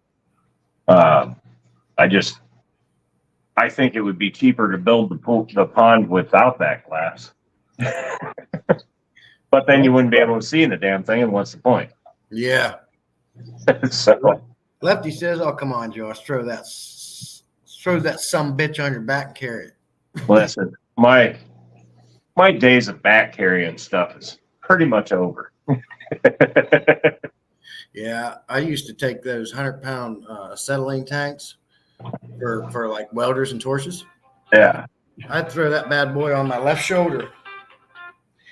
I think it would be cheaper to build the pond without that glass. But then you wouldn't be able to see in the damn thing, and what's the point? Yeah. So Lefty says, "Oh, come on, Josh, throw that some bitch on your back and carry it." Listen, my days of back carrying stuff is pretty much over. Yeah, I used to take those 100-pound acetylene tanks for like welders and torches. Yeah. I'd throw that bad boy on my left shoulder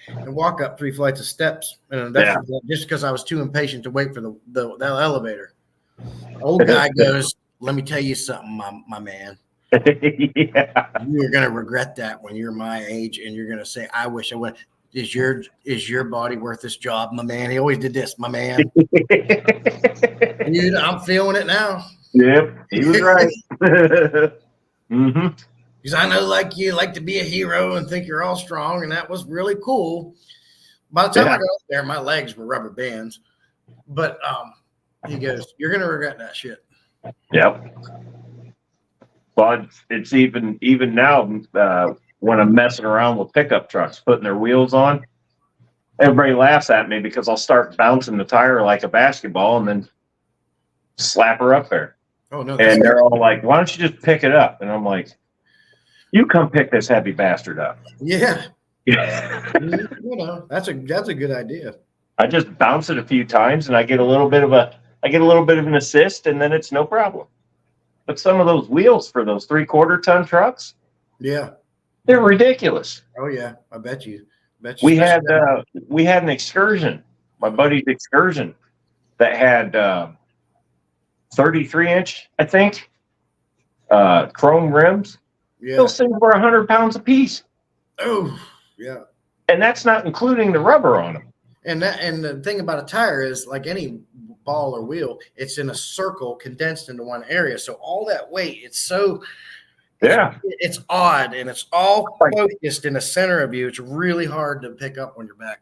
and walk up 3 flights of steps. And that's just because I was too impatient to wait for the elevator. Old guy goes, "Let me tell you something, my man. Yeah. You're going to regret that when you're my age, and you're going to say, I wish I would. Is your body worth this job, my man?" He always did this, my man. Dude, I'm feeling it now. Yep, he was right. Mm-hmm. Because I know, like you like to be a hero and think you're all strong, and that was really cool. By the time I got up there, my legs were rubber bands. But he goes, "You're going to regret that shit." Yep. Well, it's even now when I'm messing around with pickup trucks, putting their wheels on, everybody laughs at me because I'll start bouncing the tire like a basketball and then slap her up there. Oh no! And they're all like, "Why don't you just pick it up?" And I'm like, "You come pick this heavy bastard up." Yeah. Yeah. That's a good idea. I just bounce it a few times and I get a little bit of a I get a little bit of an assist, and then it's no problem. But some of those wheels for those 3/4 ton trucks, Yeah. they're ridiculous. Oh yeah. I bet you. We had an excursion, my buddy's excursion, that had 33-inch, I think, chrome rims. Yeah. Those things were 100 pounds a piece, Oh yeah. and that's not including the rubber on them. And the thing about a tire is, like any ball or wheel, it's in a circle condensed into one area. So all that weight, it's odd, and it's all focused in the center of you. It's really hard to pick up on your back.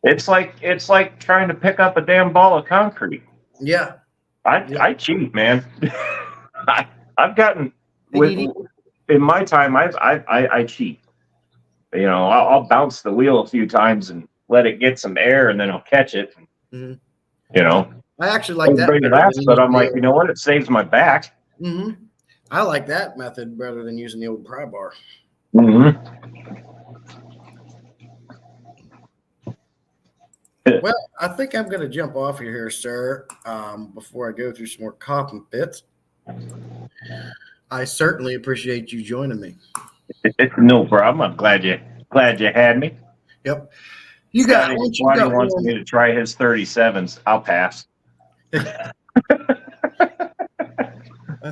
It's like trying to pick up a damn ball of concrete. Yeah. I cheat, man. I've gotten in my time. I cheat. You know, I'll bounce the wheel a few times and let it get some air, and then I'll catch it. Mm-hmm. You know, I actually like that. But I'm like, you know what? It saves my back. Mm-hmm. I like that method better than using the old pry bar. Mm-hmm. Well, I think I'm going to jump off here, sir, before I go through some more coughing fits. I certainly appreciate you joining me. No problem. I'm glad you had me. Yep. Scotty wants me to try his 37s. I'll pass. I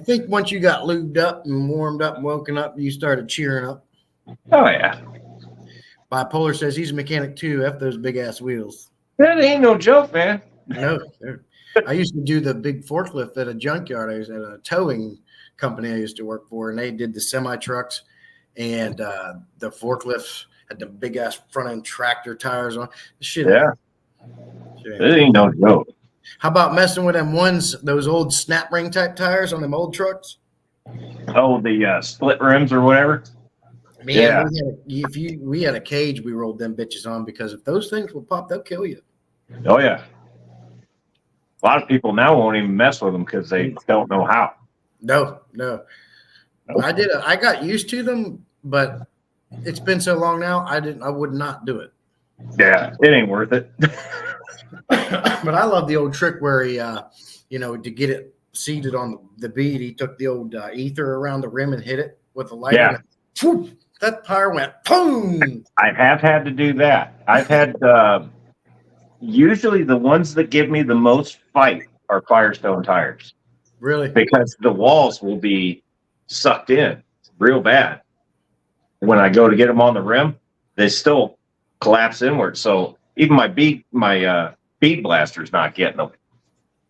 think once you got lubed up and warmed up and woken up, you started cheering up. Oh yeah. Bipolar says he's a mechanic too. F those big ass wheels. That ain't no joke, man. No, I used to do the big forklift at a junkyard. I was at a towing company I used to work for, and they did the semi trucks and the forklifts had the big ass front end tractor tires on. Shit. Yeah. It ain't no joke. How about messing with them those old snap ring type tires on them old trucks? Oh, the split rims or whatever. Man, we had a cage we rolled them bitches on, because if those things will pop, they'll kill you. Oh yeah. A lot of people now won't even mess with them because they don't know how. No. I got used to them, but it's been so long now. I would not do it. Yeah, it ain't worth it. But I love the old trick where he, to get it seated on the bead, he took the old ether around the rim and hit it with a light. Yeah. And that tire went boom. I have had to do that. I've had usually the ones that give me the most fight are Firestone tires. Really? Because the walls will be sucked in real bad. When I go to get them on the rim, they still collapse inward. So even my bead blaster's not getting them.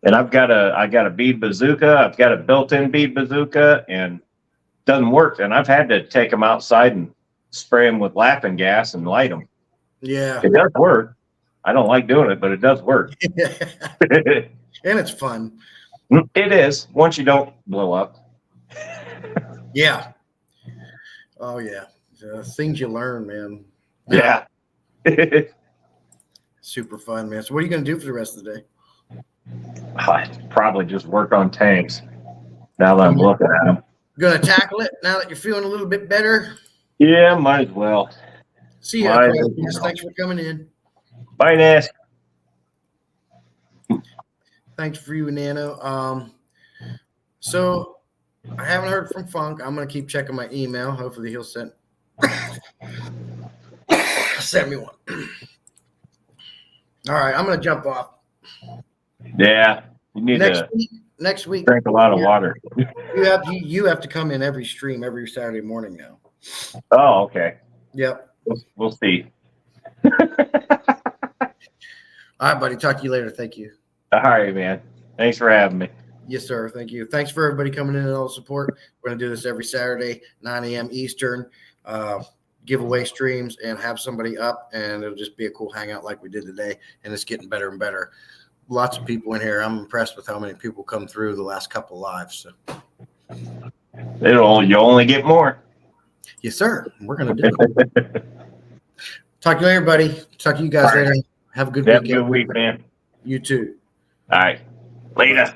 And I got a bead bazooka. I've got a built-in bead bazooka, and it doesn't work. And I've had to take them outside and spray them with laughing gas and light them. Yeah. It does work. I don't like doing it, but it does work. And it's fun. It is, once you don't blow up. Yeah. Oh yeah. Things you learn, man. Yeah. Super fun, man. So what are you going to do for the rest of the day? I'd probably just work on tanks now that I'm looking at them. Going to tackle it now that you're feeling a little bit better? Yeah, might as well. See ya. Thanks for coming in. Bye, Nash. Thanks for you, Nano. So I haven't heard from Funk. I'm going to keep checking my email. Hopefully he'll send me one. All right, I'm going to jump off. Yeah, you need next week. Drink a lot of water. You have to come in every stream every Saturday morning now. Oh, okay. Yep. We'll see. All right, buddy. Talk to you later. Thank you. All right, man. Thanks for having me. Yes, sir. Thank you. Thanks for everybody coming in and all the support. We're going to do this every Saturday, 9 a.m. Eastern, giveaway streams, and have somebody up, and it'll just be a cool hangout like we did today, and it's getting better and better. Lots of people in here. I'm impressed with how many people come through the last couple of lives. So. You only get more. Yes, sir. We're going to do it. Talk to you later, buddy. Talk to you guys later. Have a good weekend. Have a good week, man. You too. All right. Later.